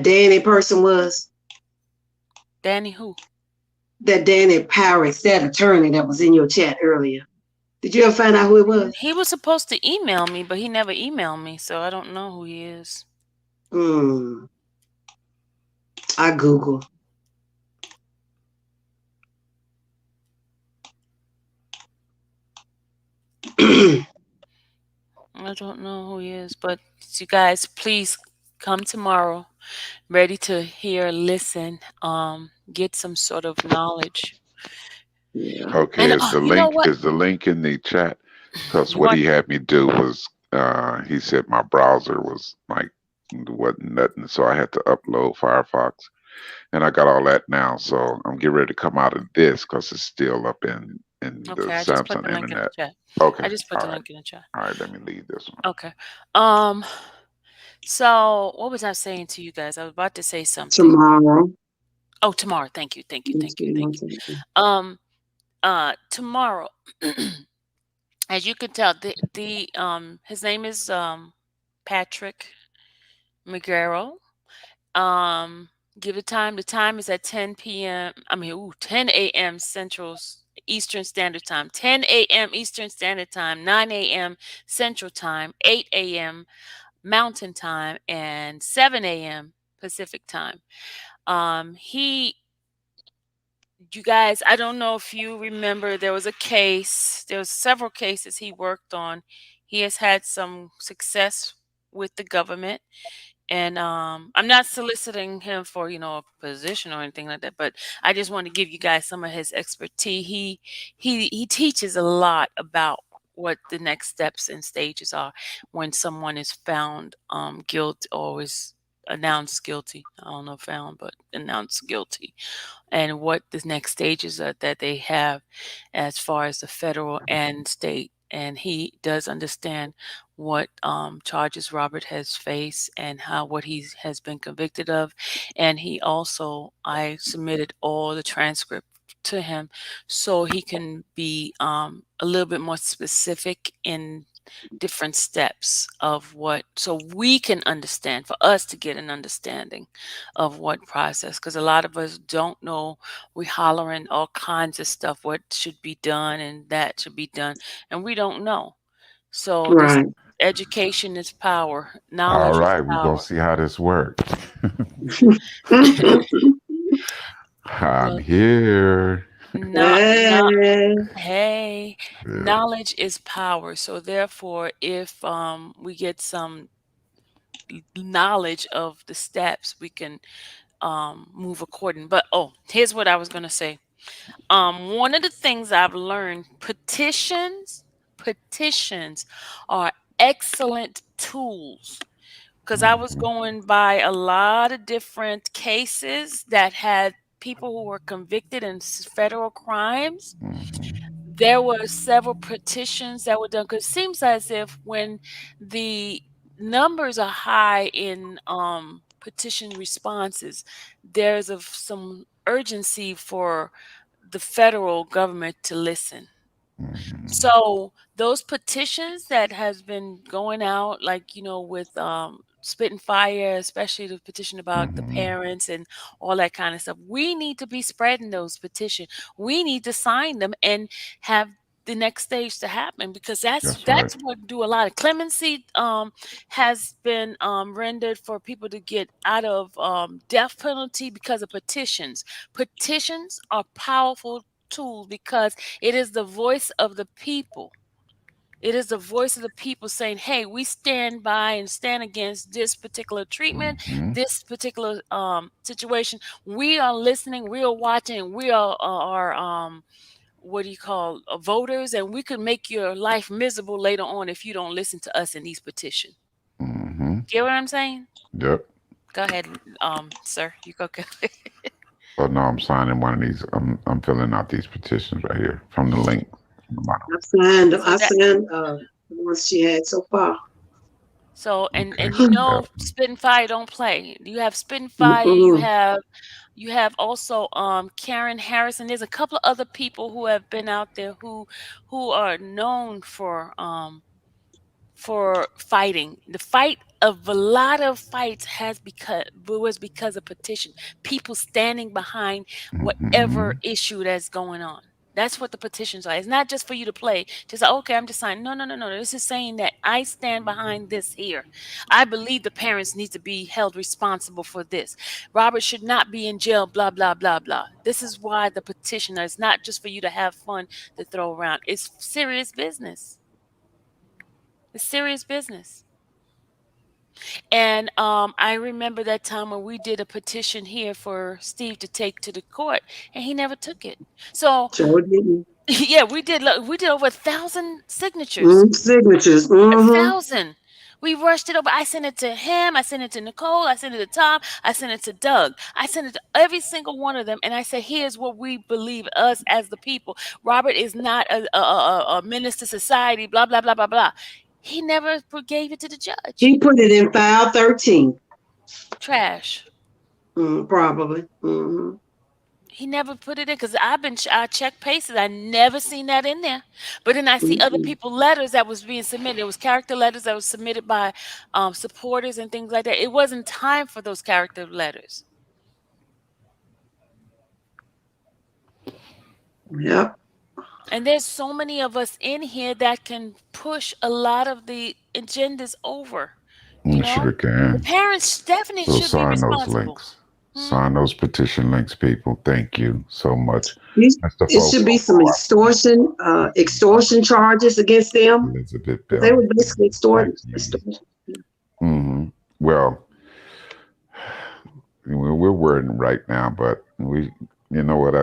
Danny person was? Danny who? That Danny Parris, that attorney that was in your chat earlier. Did you ever find out who it was? He was supposed to email me, but he never emailed me, so I don't know who he is. Hmm. I Google. I don't know who he is, but you guys, please come tomorrow, ready to hear, listen, get some sort of knowledge. Yeah. Okay, And is the you know link what? is the link in the chat? Because You what want he had me do was he said my browser was like There wasn't nothing, so I had to upload Firefox, and I got all that now. So I'm getting ready to come out of this because it's still up in the Okay, I just put Samsung the link in the internet. chat. Okay, I just put all the right, link in the chat. all right. Let me leave this one. Okay. Um, so what was I saying to you guys? I was about to say something. Tomorrow. Oh, tomorrow. Thank you. Thank you. Yes, Thank you. ma'am, Thank one you. second. Tomorrow, as you can tell, the his name is Patrick McGarrell. Um, give it time. The time is at 10 p.m. I mean, 10 a.m. Eastern Standard Time, 10 a.m. Eastern Standard Time, 9 a.m. Central Time, 8 a.m. Mountain Time, and 7 a.m. Pacific Time. He You guys, I don't know if you remember, there was several cases he worked on. He has had some success with the government, and I'm not soliciting him for, a position or anything like that, but I just want to give you guys some of his expertise. He teaches a lot about what the next steps and stages are when someone is found guilty, or is announced guilty. I don't know, found, but announced guilty, and what the next stages are that they have as far as the federal and state. And he does understand what charges Robert has faced and how what he has been convicted of. And he also, I submitted all the transcript to him so he can be a little bit more specific in different steps of what, so we can understand, for us to get an understanding of what process, because a lot of us don't know. We hollering all kinds of stuff, what should be done and that should be done, and we don't know. So this Right. education is power, All knowledge is right, we're gonna power. see how this works. I'm Well, here. not not Hey. hey, Yeah. knowledge is power. So therefore, if we get some knowledge of the steps, we can move according. But here's what I was gonna say. One of the things I've learned: petitions are excellent tools, because I was Hmm. going by a lot of different cases that had people who were convicted in federal crimes. Hmm. There were several petitions that were done, because it seems as if when the numbers are high in petition responses, there's some urgency for the federal government to listen. Hmm. So those petitions that has been going out, like, with Spit and Fire, especially the petition about the Hmm. parents and all that kind of stuff, we need to be spreading those petitions. We need to sign them and have the next stage to happen, because that's That's right. that's what do a lot of clemency has been rendered for people to get out of death penalty because of petitions. Petitions are powerful tools because it is the voice of the people. It is the voice of the people saying, hey, we stand by and stand against this particular treatment, Hmm. this particular situation. We are listening, we are watching, we are what do you call, voters, and we could make your life miserable later on if you don't listen to us in these petitions. Hmm. Get what I'm saying? Yep. Go ahead, sir. You go. Oh no, I'm signing one of these. I'm filling out these petitions right here from the link from the bottom. So I that signed the ones she had so far. so Okay. and you know, Definitely. Spit and Fire don't play. You have Spit and Fire, Mm-mm. you have also Karen Harrison. There's a couple of other people who have been out there who are known for fighting. The fight of a lot of fights was because of petition. People standing behind whatever Hmm. issue that's going on. That's what the petitions are. It's not just for you to play. Just like, okay, I'm just signing. No, no, no, no. This is saying that I stand behind this here. I believe the parents need to be held responsible for this. Robert should not be in jail. Blah blah blah blah. This is why the petition is not just for you to have fun to throw around. It's serious business. It's serious business. And I remember that time when we did a petition here for Steve to take to the court, and he never took it. So Sure didn't. yeah, we did. We did over 1,000 signatures. Signatures. A Mm-hmm. thousand. We rushed it over. I sent it to him. I sent it to Nicole. I sent it to Tom. I sent it to Doug. I sent it to every single one of them. And I said, here's what we believe, us as the people. Robert is not a menace to society, blah, blah, blah, blah, blah. He never gave it to the judge. He put it in file 13. Trash. Probably. Hmm. He never put it in because I checked paces. I never seen that in there. But then I see other Hmm. people letters that was being submitted. It was character letters that was submitted by supporters and things like that. It wasn't time for those character letters. Yep. And there's so many of us in here that can push a lot of the agendas over. You You know, sure the can. parents definitely So should be sign those responsible. links. Hmm. Sign those petition links, people. Thank you so much. Mr. It should be some Fofo, extortion charges against them. Elizabeth They Bell. were basically Thank extorting. you. Well, we're worrying right now, but you know what?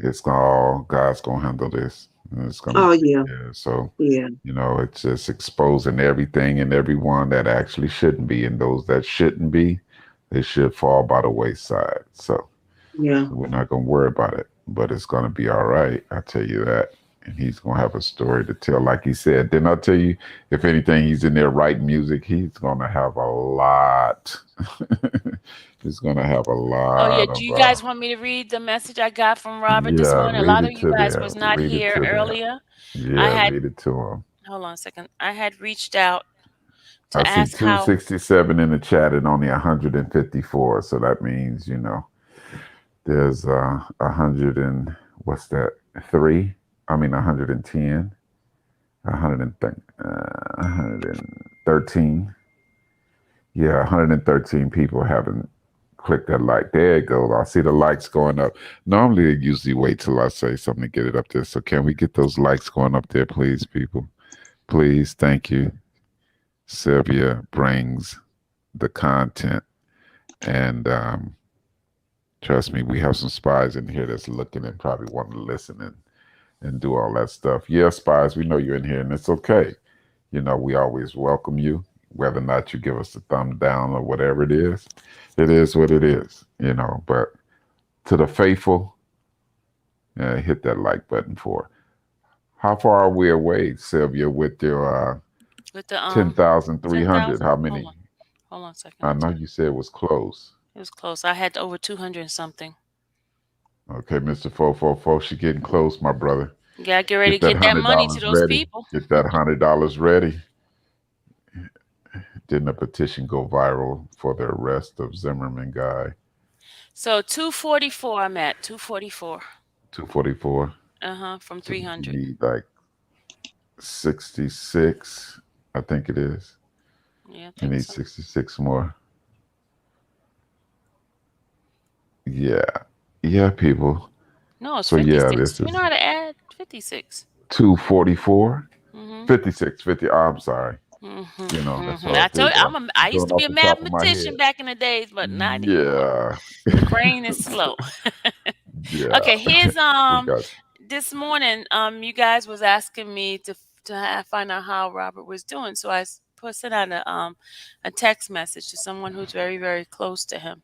It's all God's gonna handle this. And it's gonna, Oh yeah, yeah. So, yeah, it's just exposing everything and everyone that actually shouldn't be, and those that shouldn't be, they should fall by the wayside. So yeah. we're not gonna worry about it, but it's gonna be all right. I tell you that. And he's gonna have a story to tell, like he said. Then I'll tell you, if anything, he's in there writing music. He's gonna have a lot. He's gonna have a Oh yeah, lot do of. you guys want me to read the message I got from Robert this Yeah, morning? A read lot of it you to guys them. was not Read it here to them. earlier. I Yeah, had read it to them. hold on a second. I had reached out I to see ask how 267 in the chat and only 154. So that means, there's 100 and what's that? Three? I mean 110, 113. Yeah, 113 people haven't clicked that like. There it goes. I see the likes going up. Normally, they usually wait till I say something to get it up there. So can we get those likes going up there, please, people? Please, thank you. Sylvia brings the content, and trust me, we have some spies in here that's looking and probably want to listen and do all that stuff. Yeah, spies, we know you're in here, and it's okay. We always welcome you, whether or not you give us a thumb down or whatever it is what it is. But to the faithful, hit that like button for. How far are we away, Sylvia, with your with the 10,300? 10,000. How Hold many? on. Hold on a second. I know you said it was close. It was close. I had over 200 and something. Okay, Mr. 444, she getting close, my brother. You gotta get ready Get to that get that hundred money to dollars those ready. people. Get that $100 ready. Didn't a petition go viral for the arrest of Zimmerman guy? So 244 I'm at. 244. 244. From So you 300. need like 66, I think it is. Yeah, I You think need so. 66 more. Yeah. Yeah, people. No, it's So yeah, 56. this You know is how to add 56. 244. Mm-hmm. 56, 50. I'm sorry. That's Mm-hmm. what I I told did. you, I used Going to be off a the top of my mathematician head. back in the days, but not anymore. Yeah. The brain is slow. Yeah. Okay, here's We got this morning you guys was asking me to find out how Robert was doing, so I sent out a text message to someone who's very very close to him,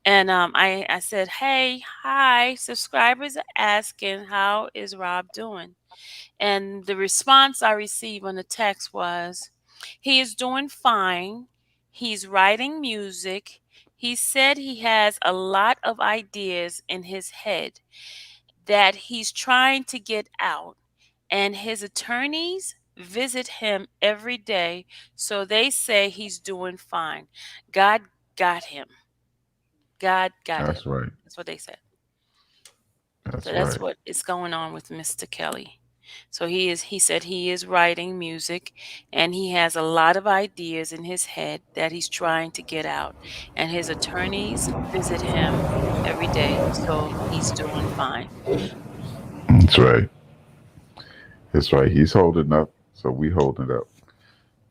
and I said, hey, hi, subscribers are asking how is Rob doing, and the response I received on the text was, he is doing fine. He's writing music. He said he has a lot of ideas in his head that he's trying to get out, and his attorneys visit him every day, so they say he's doing fine. God got him. God got him. That's right. That's what they said. So That's that's right. what is going on with Mr. Kelly. So he said he is writing music and he has a lot of ideas in his head that he's trying to get out, and his attorneys visit him every day, so he's doing fine. That's right. That's right. He's holding up, so we holding up.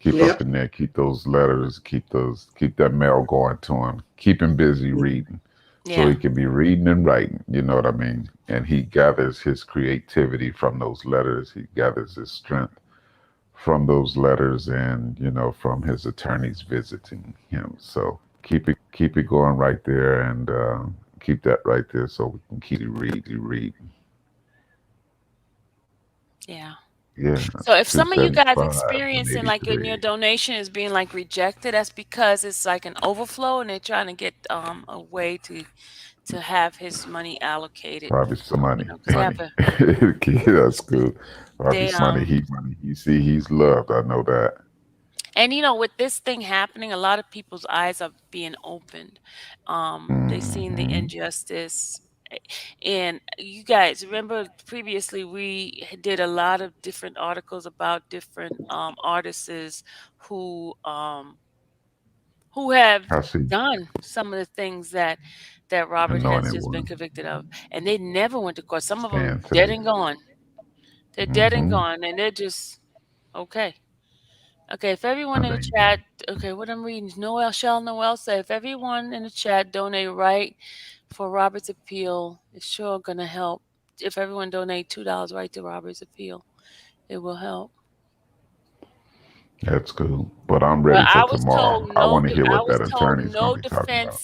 Keep up Yep. in there. Keep those letters. Keep that mail going to him. Keep him busy reading, so he Yeah. can be reading and writing. You know what I mean? And he gathers his creativity from those letters. He gathers his strength from those letters and from his attorneys visiting him. So keep it going right there, and keep that right there so we can keep read. Yeah. Yeah, So if some of you guys 275 and experiencing like in your 83. donation is being like rejected, that's because it's like an overflow and they're trying to get a way to have his money allocated. Probably some money. Because they have a That's good. Probably they some money. He see he's loved. I know that. and with this thing happening, a lot of people's eyes are being opened. They seen the Hmm. injustice. And you guys remember previously we did a lot of different articles about different artists who um who have I see. done some of the things that Robert I know has just been anyone. convicted of, and they never went to court. Some of them Stand dead safe. and gone. They're dead and Hmm. gone, and they're just okay. Okay, if everyone And in the they, chat, okay, what I'm reading, Noel say, if everyone in the chat donate right for Robert's appeal, it's sure gonna help. If everyone donate $2 right to Robert's appeal, it will help. that's cool. But I'm Well, ready for tomorrow. I want to hear what that attorney's going to be talking about.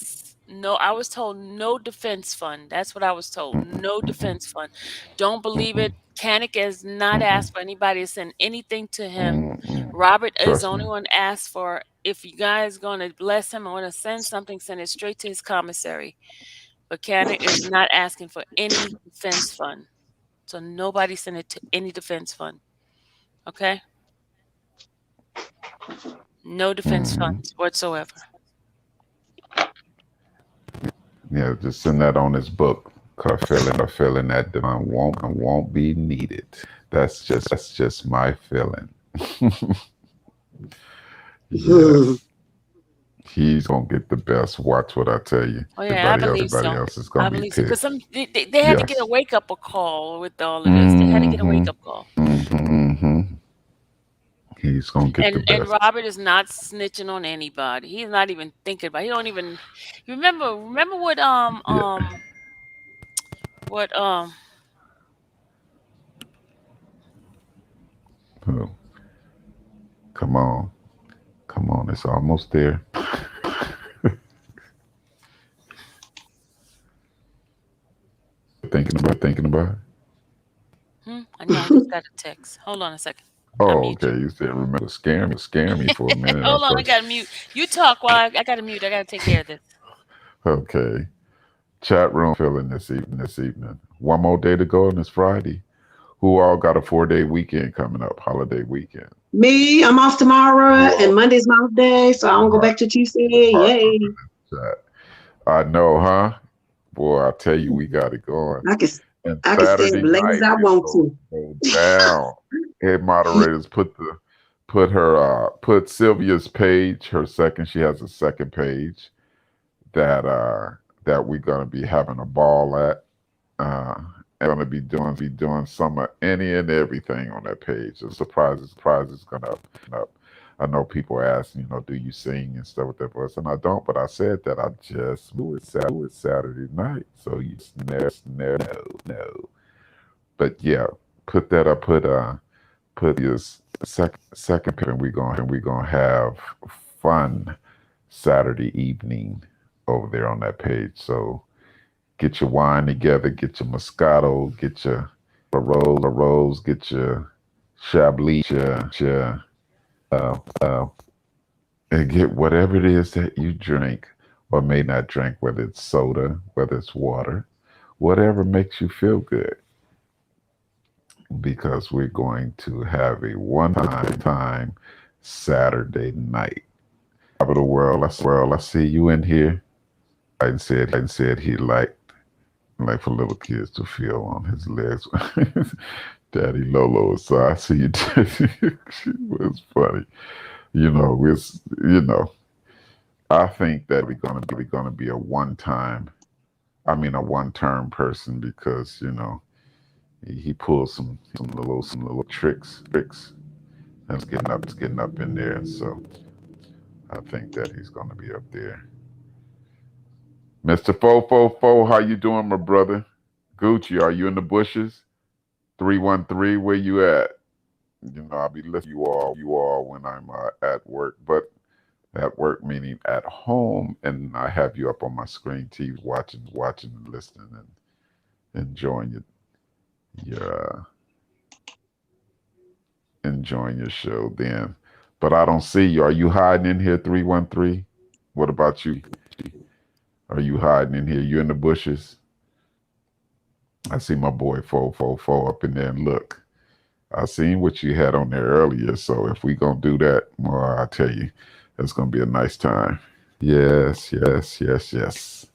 I was told no defense fund. That's what I was told. No Mm-mm, defense fund. Don't believe mm-mm, it. Canick has not mm-mm, asked for anybody to send anything to him. mm-mm. Robert is the Trust me. only one asked for if you guys gonna bless him or want to send something, send it straight to his commissary. But Canick is not asking for any defense fund. So nobody send it to any defense fund. Okay? No defense Hmm. funds whatsoever. Yeah, just send that on his book. Cause feeling that divine won't be needed. That's just my feeling. Hmm. Yes, he's gonna get the best. Watch what I tell you. Oh yeah, I believe Everybody so. else is I gonna be believe so because pissed. they had to get a Yes. wake up call with all of this. They had to get a wake Hmm. up call. Hmm. He's gonna get the And best. Robert is not snitching on anybody. He's not even thinking about. He don't even remember Yeah. what Oh, come on, come on. It's almost there. Thinking about it. I know I just got a text. Hold on a second. I Oh, mute you. okay. You said remember scare me for a minute. I Hold on, I thought, got to mute. You talk while I got to mute. I got to take care of this. okay. Chat room feeling this evening. One more day to go, and it's Friday. Who all got a 4-day weekend coming up? Holiday weekend. Me, I'm off tomorrow, Who and all? Monday's my off day, so I don't go Right. back to Tuesday. Right. Yay! Chat. I know, huh? Boy, I tell you, we got it going. I can And I can stay as Saturday late as night I it want goes to. go down. Head moderators put Sylvia's page, her second. She has a second page that we're gonna be having a ball at. And gonna be doing some of any and everything on that page. The surprises gonna up. I know people ask, do you sing and stuff with that voice? And I don't, but I said that I just do it Saturday night. So you just never know. But yeah, put that up, put this second page, and we're gonna have fun Saturday evening over there on that page. So get your wine together, get your Moscato, get your rose, get your Chablis, your uh, uh, and get whatever it is that you drink or may not drink, whether it's soda, whether it's water, whatever makes you feel good. Because we're going to have a one-time Saturday night. Top of the world, I see you in here. I said he like for little kids to feel on his legs. Daddy Lolo, so I see you. It was funny. It's I think that we're gonna be a a one-term person because he pulls some little tricks, and it's getting up in there. So I think that he's gonna be up there. Mr. Fo, how you doing, my brother? Gucci, are you in the bushes? 313, where you at? I'll be listening to you all when I'm at work, but at work meaning at home, and I have you up on my screen, TV, watching, and listening, and your enjoying your show. Then, but I don't see you. Are you hiding in here, 313? What about you? Are you hiding in here? You in the bushes? I see my boy Fo up in there, and look. I seen what you had on there earlier, so if we gonna do that, well, I tell you, it's gonna be a nice time. Yes, yes, yes, yes.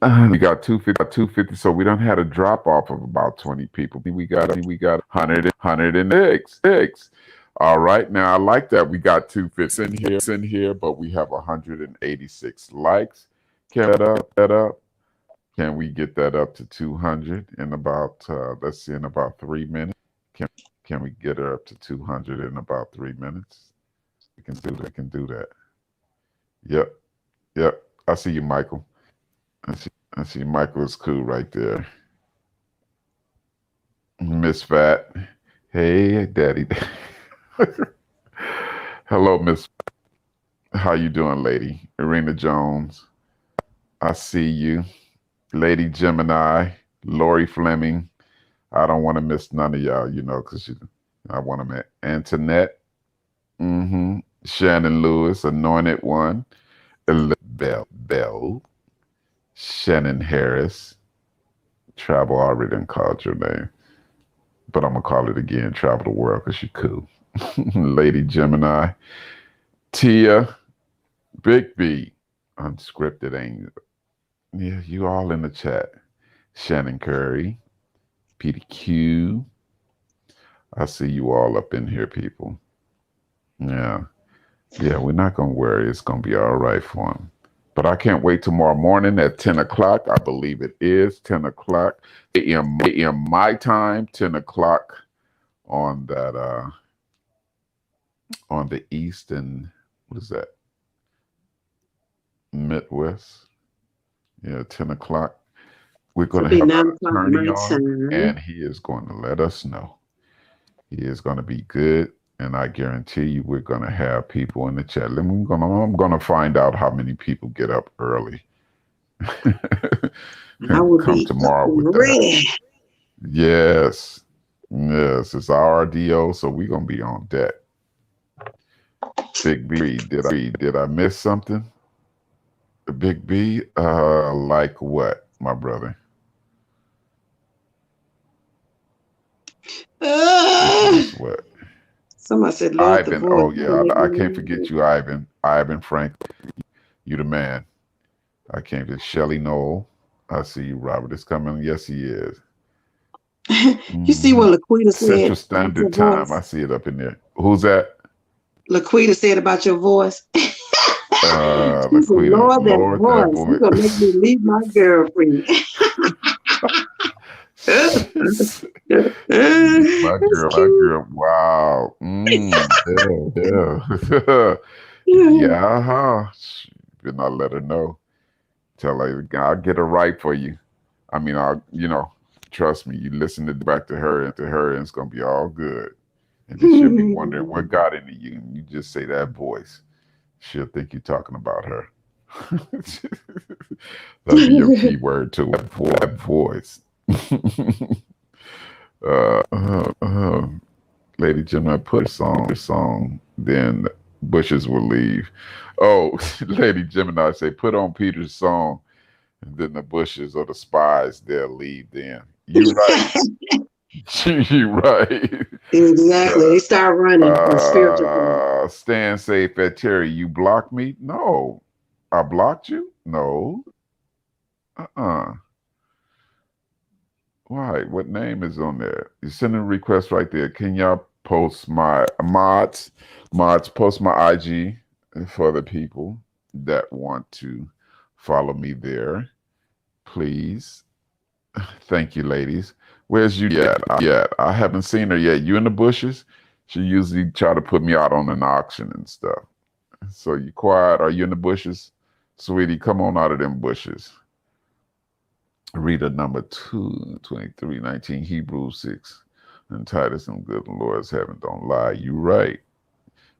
We got 250, so we done had a drop off of about 20 people. We got 106. All right, now I like that. We got 250 in here, but we have 186 likes. Get that up. Can we get that up to 200 in about, let's see, in about 3 minutes? Can we get her up to 200 in about 3 minutes? We can do that. Yep. I see you, Michael. I see Michael is cool right there. Miss Fat. Hey, Daddy. Hello, Miss. How you doing, lady? Irina Jones. I see you. Lady Gemini, Lori Fleming. I don't want to miss none of y'all, because I want to meet Antoinette, Shannon Lewis, Anointed One, Elizabeth Bell, Shannon Harris. Travel already done called your name, but I'm going to call it again, Travel the World, because you're cool. Lady Gemini, Tia, Big B, Unscripted Angel. Yeah, you all in the chat. Shannon Curry, Peter Q. I see you all up in here, people. Yeah, we're not going to worry. It's going to be all right for him. But I can't wait tomorrow morning at 10 o'clock. I believe it is 10 o'clock a.m. my time, 10 o'clock on that, on the East and, what is that? Midwest. Yeah, 10 o'clock. We're going to have an attorney on, and he is going to let us know. He is going to be good, and I guarantee you we're going to have people in the chat. I'm going to find out how many people get up early. Come tomorrow with that. Yes, it's our RDO, so we're going to be on deck. Big B, did I miss something? Big B, like what, my brother? What? Somebody said, Ivan. Oh yeah, I can't forget you, Ivan. Ivan Frank, you the man. I can't forget Shelly Knoll. I see you. Robert is coming. Yes, he is. You see what Laquita said? Central Standard Time. I see it up in there. Who's that? Laquita said about your voice. Laquita, Lord, that voice. You're gonna make me leave my girlfriend. my girl. Wow. Yeah. Did not let her know. Tell her I'll get her right for you. I mean, trust me. You listen back to her, and it's gonna be all good. And then she'll be wondering what got into you, and you just say that voice. She'll think you're talking about her. That'll be your key word too. That voice. Lady Gemini, put a song, then bushes will leave. Oh, Lady Gemini say, put on Peter's song, and then the bushes or the spies, they'll leave then. You're right. You're right. Exactly. They start running from spiritual. Stand safe at Terry. You blocked me? No. I blocked you? No. Why? What name is on there? You send a request right there. Can y'all post my mods? Post my IG for the people that want to follow me there. Please. Thank you, ladies. Where's you yet? I haven't seen her yet. You in the bushes? She usually try to put me out on an auction and stuff. So you quiet? Are you in the bushes? Sweetie, come on out of them bushes. Reader number 2, 23, 19, Hebrews 6. And Titus and good Lord's heaven don't lie. You right.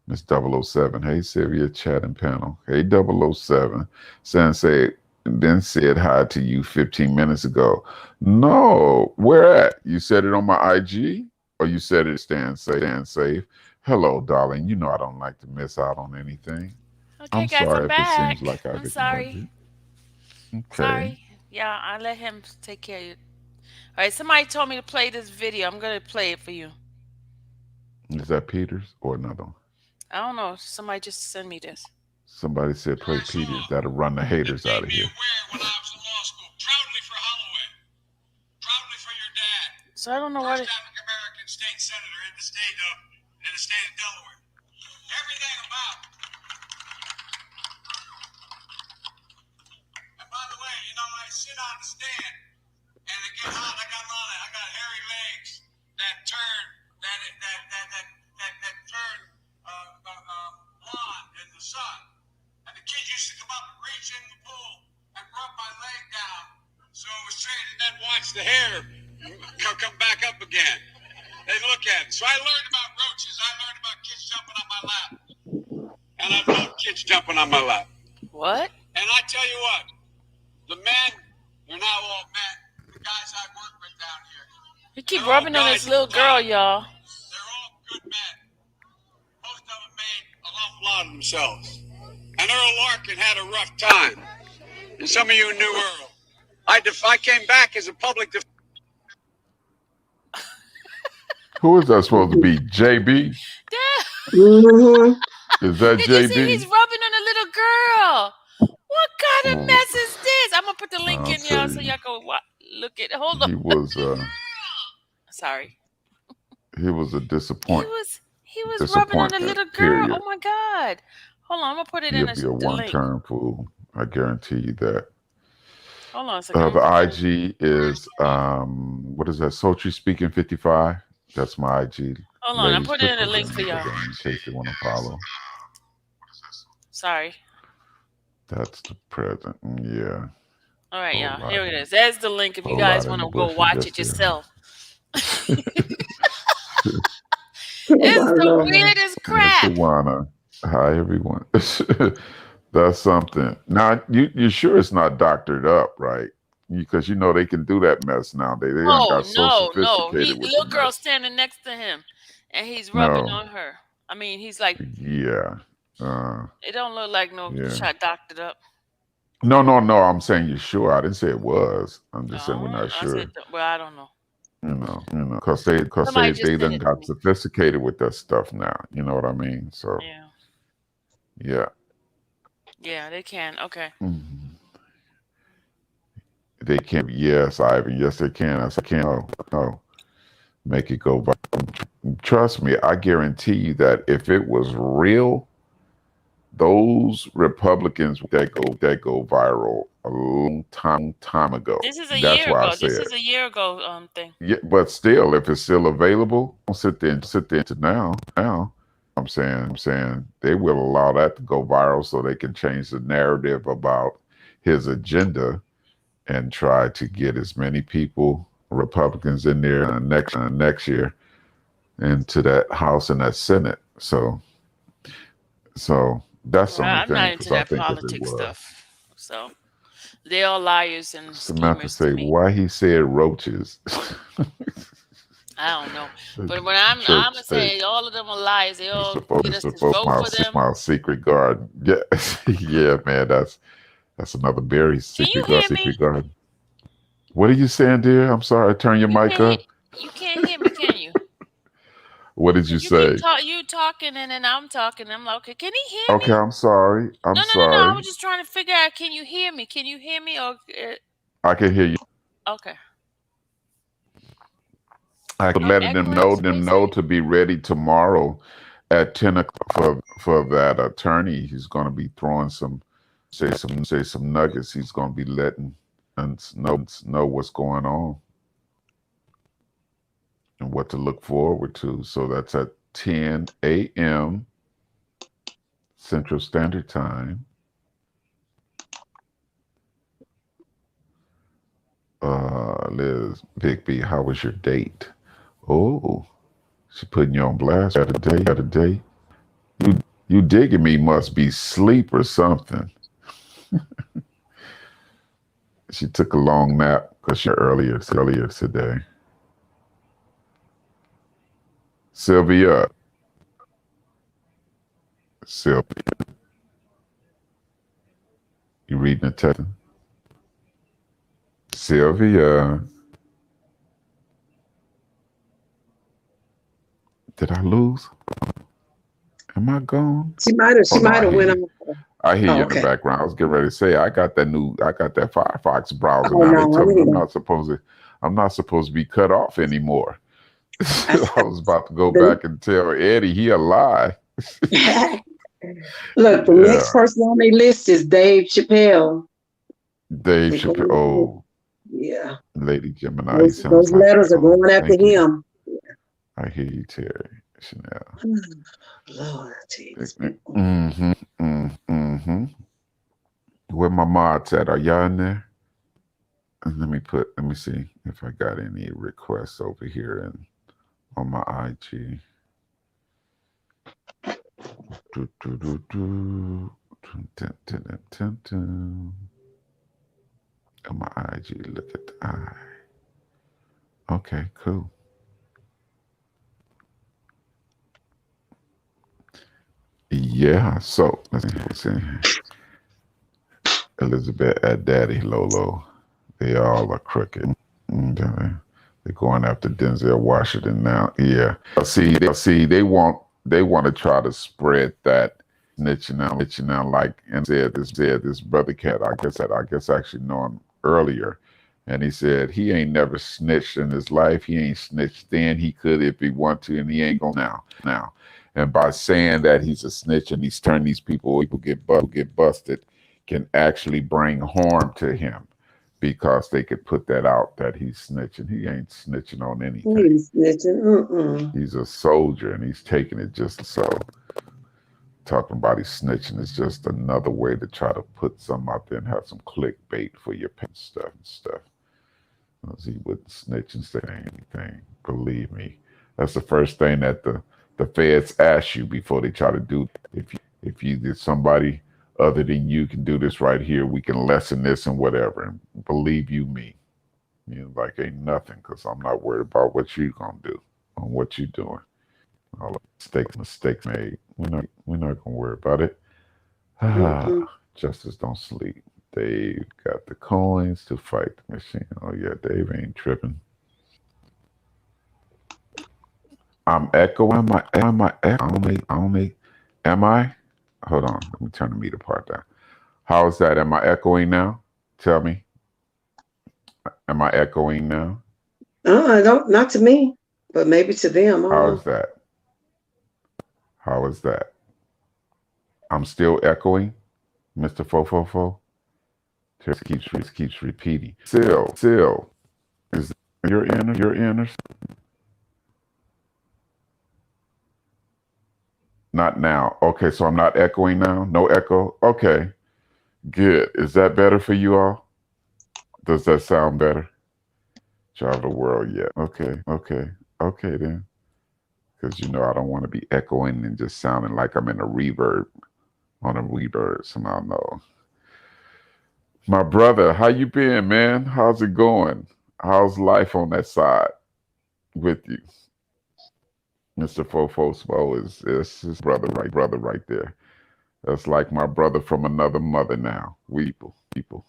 Miss Double O Seven. Hey, Sylvia, chat and panel. Hey, Double O Seven. Sensei then said hi to you 15 minutes ago. No, where at? You said it on my IG? Or you said it stand safe? Hello, darling. You know I don't like to miss out on anything. Okay, I'm guys, I'm sorry if it seems back. like I've I'm ignored sorry. you. Okay. Sorry. Yeah, I let him take care of it. All right, somebody told me to play this video. I'm going to play it for you. Is that Peters or another one? I don't know. Somebody just sent me this. Somebody said play Peters. That'll run the haters out of here. When I was in law school. Proudly for Holloway. Proudly for your dad. So I don't know what. First African American state senator in the state of Delaware. Everything about. And by the way, I sit on the stand and it gets hot. I got hairy legs that turn blonde in the sun. And the kids used to come up and reach in the pool and rub my leg down so it was straight, and then watch the hair come back up again. They look at it. So I learned about roaches. I learned about kids jumping on my lap. And I love kids jumping on my lap. What? And I tell you what, the men, they're now all men. The guys I work with down here. You keep rubbing on this little girl, y'all. They're all good men. Most of them made an awful lot of themselves. And Earl Larkin had a rough time. And some of you knew Earl. I came back as a public defender. Who is that supposed to be? JB? Mm-hmm. Is that Did JB? you see he's rubbing on a little girl? What kind of mess is this? I'm gonna put the link in y'all so y'all can look at it. Hold on. He was Sorry. he was a He was rubbing on a little girl. period. Oh my God. Hold on, I'm gonna put it in He'll be a the link. one-term fool. I guarantee you that. Hold on a second. The IG is what is that? Sultry Speaking 55. That's my IG. Hold on, I'm putting in a link for y'all. In case they want to follow. Sorry. That's the present. Yeah. All right, y'all. Here it is. There's the link if you guys want to go watch it yourself. It's the weirdest crap. Tawana. Hi, everyone. That's something. Now, you sure it's not doctored up, right? Because they can do that mess now. They got so sophisticated. The little girl standing next to him, and he's rubbing on her. I mean, he's like, yeah. It don't look like no shot doctored up. No. I'm saying you're sure. I didn't say it was. I'm just saying we're not sure. I don't know. Because they done got sophisticated with that stuff now. You know what I mean? So yeah. Yeah, they can. Okay. Mm-hmm. They can. Yes, Ivan. Yes, they can. I can't. No. Make it go viral. Trust me, I guarantee you that if it was real, those Republicans that go viral a long time ago. This is a year ago. This is a year ago thing. Yeah, but still, if it's still available, don't sit there to now. I'm saying they will allow that to go viral so they can change the narrative about his agenda and try to get as many people, Republicans, in there next year into that House and that Senate. So that's something. I'm not into that politics stuff. So they're all liars and Samantha say why he said roaches. I don't know, but when I'm gonna say all of them are liars. They all get us to vote for them. My secret garden. Yeah, yeah, man. That's another very secret garden. What are you saying, dear? I'm sorry. Turn your mic up. You can't hear me, can you? What did you say? You talking and then I'm talking. I'm like, okay, can he hear me? Okay, I'm sorry. I'm sorry. No. I was just trying to figure out, can you hear me? Can you hear me? Or I can hear you. Okay. I could letting them know to be ready tomorrow at 10 o'clock for that attorney. He's going to be throwing some nuggets. He's going to be letting us know what's going on and what to look forward to. So that's at 10 a.m. Central Standard Time. Liz, Big B, how was your date? Oh, she putting you on blast today. You you digging me must be sleep or something. She took a long nap because she earlier today. Sylvia, Sylvia, you reading the text? Sylvia, did I lose? Am I gone? She Oh no, might I have hear went you. on. I hear Oh, you in the okay. background. I was getting ready to say I got that Firefox browser Oh now. They no, tell I'm me here. I'm not supposed to be cut off anymore. I was about to go The, back and tell Eddie he a lie. look, the Yeah, next person on their list is Dave Chappelle. Dave They're Chappelle. going after him. Oh, Yeah, Lady Gemini, he those sounds like. letters are Oh, going after thank you. him. I hear you, Terry Chanel. Lord Jesus. Mm-hmm. Mm-hmm. Where my mods at? Are y'all in there? And let me see if I got any requests over here and on my IG. Do, do, do, do. Dun, dun, dun, dun, dun. On my IG, look at the eye. Okay, cool. Yeah, so let's see. Elizabeth at Daddy Lolo. They all are crooked. Okay. They're going after Denzel Washington now. Yeah. See, they want to try to spread that snitching out like and said this brother cat, I guess actually know him earlier. And he said he ain't never snitched in his life. He ain't snitched then. He could if he want to, and he ain't gonna now. And by saying that he's a snitch and he's turning these people get busted can actually bring harm to him because they could put that out that he's snitching. He ain't snitching on anything. He's snitching. Mm-mm. He's a soldier and he's taking it just so. Talking about he's snitching is just another way to try to put some out there and have some clickbait for your stuff. He wouldn't snitch and say anything. Believe me, that's the first thing that the feds ask you before they try to do. If you did somebody other than you can do this right here, we can lessen this and whatever. And believe you me, like ain't nothing because I'm not worried about what you gonna do on what you doing. All the mistakes made. We're not gonna worry about it. Mm-mm. Justice don't sleep. Dave got the coins to fight the machine. Oh yeah, Dave ain't tripping. I'm echoing. Am I only? Am I? Hold on. Let me turn the meter part down. How is that? Am I echoing now? Tell me. Am I echoing now? I don't. Not to me, but maybe to them. I don't How know. is that? How is that? I'm still echoing, Mr. Fofofo. Just keeps repeating. Still. Is your inner? Not now. Okay, so I'm not echoing now. No echo. Okay, good. Is that better for you all? Does that sound better? Travel the world yet? Okay then. Because I don't want to be echoing and just sounding like I'm in a reverb on a reverb. So I know. My brother, how you been, man? How's it going? How's life on that side with you? Mr. Fofospo is his brother right there. That's like my brother from another mother now. We people.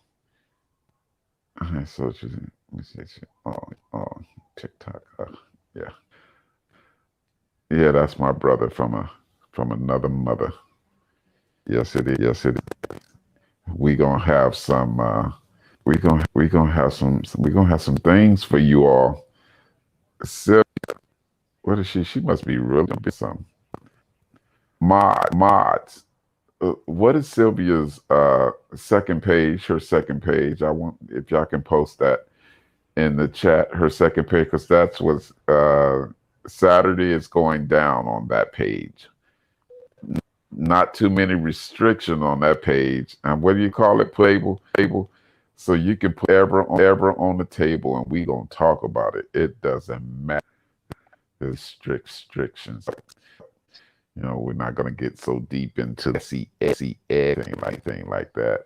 So let me see. Oh, TikTok. Yeah, yeah. That's my brother from another mother. Yes, it is. Yes, it is. We gonna have some. We gonna have some. We gonna have some things for you all. So, what is she? She must be really some mods. What is Sylvia's second page? Her second page. I want if y'all can post that in the chat. Her second page because that's what's Saturday is going down on that page. Not too many restrictions on that page. And what do you call it? Table. So you can put ever on the table, and we gonna talk about it. It doesn't matter. restrictions. We're not going to get so deep into the SEX anything like that,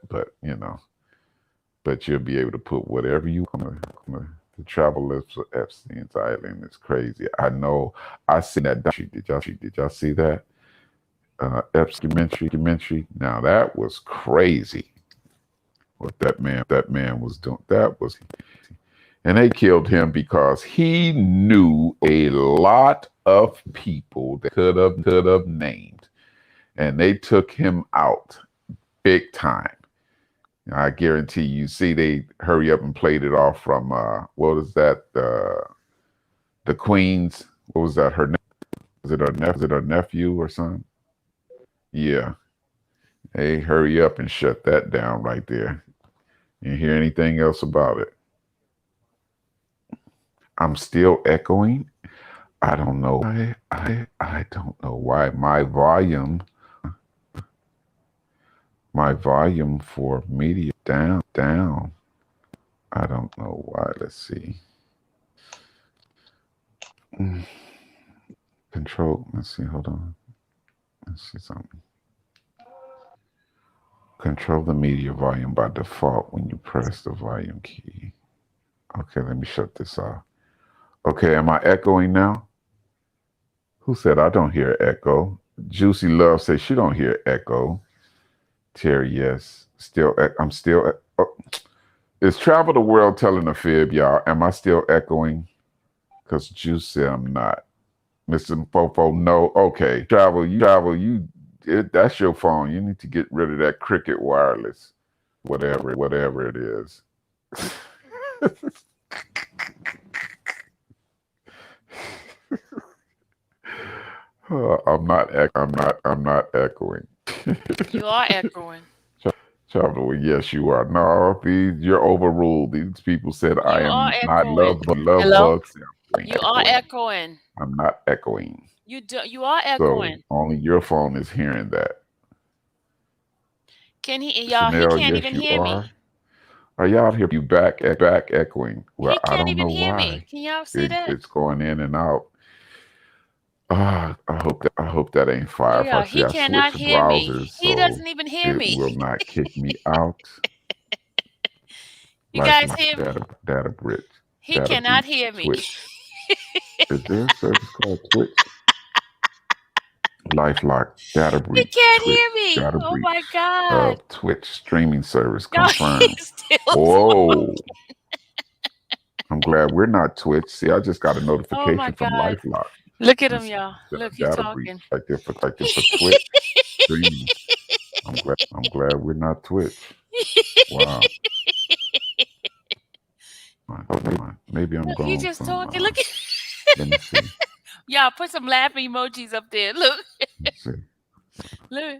but you'll be able to put whatever you want. The travel lists of Epstein's Island is crazy. I know. I seen that documentary. Did y'all see that? Epstein documentary. Now that was crazy. What that man was doing. That was, and they killed him because he knew a lot of people that could have named, and they took him out big time. I guarantee you. See, they hurry up and played it off from what was that? The Queen's. What was that? Was it her nephew or something? Yeah. Hey, hurry up and shut that down right there. You hear anything else about it? I'm still echoing. I don't know. I don't know why my volume for media down. I don't know why. Let's see. Control. Let's see. Hold on. Let's see something. Control the media volume by default when you press the volume key. Okay, let me shut this off. Okay, am I echoing now? Who said I don't hear echo? Juicy Love says she don't hear echo. Terry, yes. I'm still. Oh. Is Travel the World telling a fib, y'all? Am I still echoing? Because Juice said I'm not. Mr. Fofo, no. Okay. Travel, that's your phone. You need to get rid of that Cricket Wireless. Whatever it is. I'm not echoing. You are echoing. Travel, yes, you are. No, you're overruled. These people said I You are am not echoing. love Hello? bugs. You are echoing. I'm not echoing. You are So echoing. only your phone is hearing that. Can he y'all he Chanel, can't yes, even you hear are. me. Are y'all here? You back echoing? Well, He I can't don't even know hear me. why. Can y'all see that? It's going in and out. I hope that ain't Yeah, Firefox. See, he I cannot switched hear me. browsers He so doesn't even hear it me. will not kick me out. You guys Lifelock hear me? He data cannot breach, hear me. Twitch. Is there a service called Twitch? LifeLock, data He breach, can't Twitch, hear me. data Oh my breach God. of Twitch streaming service Y'all, confirmed. he's still Oh, I'm glad we're not Twitch. See, I just got a oh my notification from God. LifeLock. Look at And him, said y'all. there's Look, been a he's data breach talking. like there for Twitch streaming. I'm glad we're not Twitch. Wow. Maybe I'm Look, he going just from. talking. Look at Let me see. y'all. Put some laughing emojis up there. Look, Let's see. look.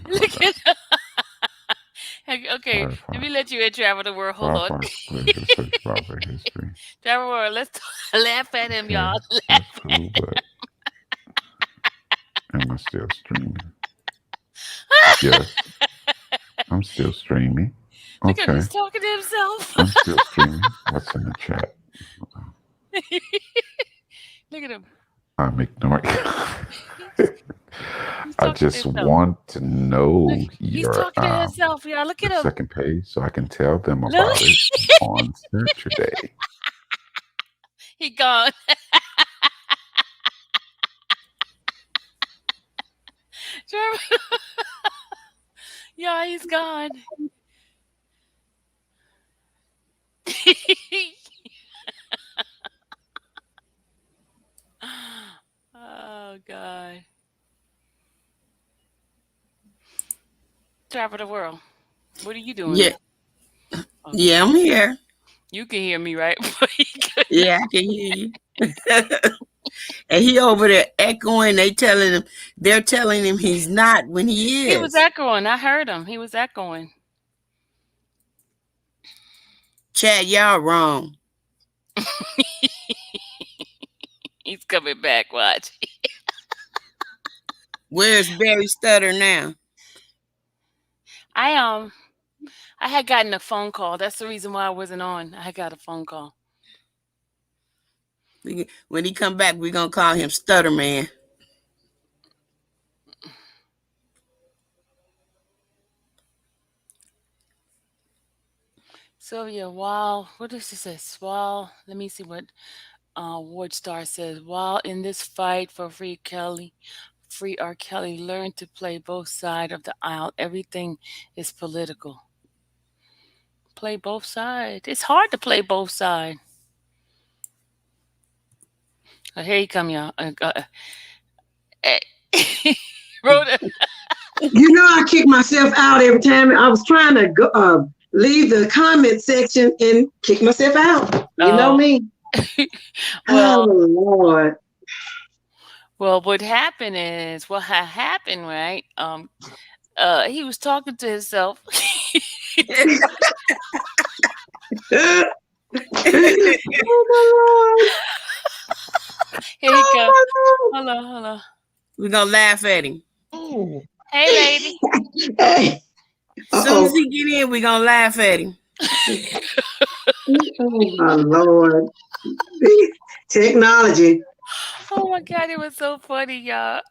Look Hold on. at. Okay, let me Firefox. let you in travel the world. Hold on. Firefox displays your search browser history. Travel the world. Let's laugh at him, Okay, y'all. that's cool, but am I still streaming? Yes, I'm still streaming. Look at him. Okay, He's talking to himself. I'm still streaming. What's in the chat? Look at him. I'm ignoring. He's I talking to just himself. want to Look, know he's your talking to himself, y'all. Look the at him. second page so I can tell them Look, about it on Saturday. he gone. Trevor, yeah, he's gone. Oh God, travel the world. What are you doing? Yeah, Okay, yeah, I'm here. you can hear me, right? But he couldn't. Yeah, I can hear you. And he over there echoing. They're telling him he's not when he He was is. echoing. I heard him. He was echoing. Chad, y'all wrong. He's coming back. Watch. Where's Barry Stutter now? I I had gotten a phone call. That's the reason why I wasn't on. I got a phone call. When he come back, we're gonna call him Stutter Man. Sylvia, while what does she say? While let me see what Ward Star says. While in this fight for free R. Kelly, learn to play both sides of the aisle. Everything is political. Play both sides. It's hard to play both sides. Here you come, y'all. Eh, Rhoda. You know, I kick myself out every time. I was trying to go, leave the comment section and kick myself out. You know Oh, me. Oh, well, Lord. what happened is what had happened, right? He was talking to himself. Oh, my Here he go. Hello, hello. We're gonna laugh at him. Lord. Hey, lady. Hey. As soon as Uh-oh. he get in, we're gonna laugh at him. Oh, my Lord. Technology. Oh my God, it was so funny, y'all.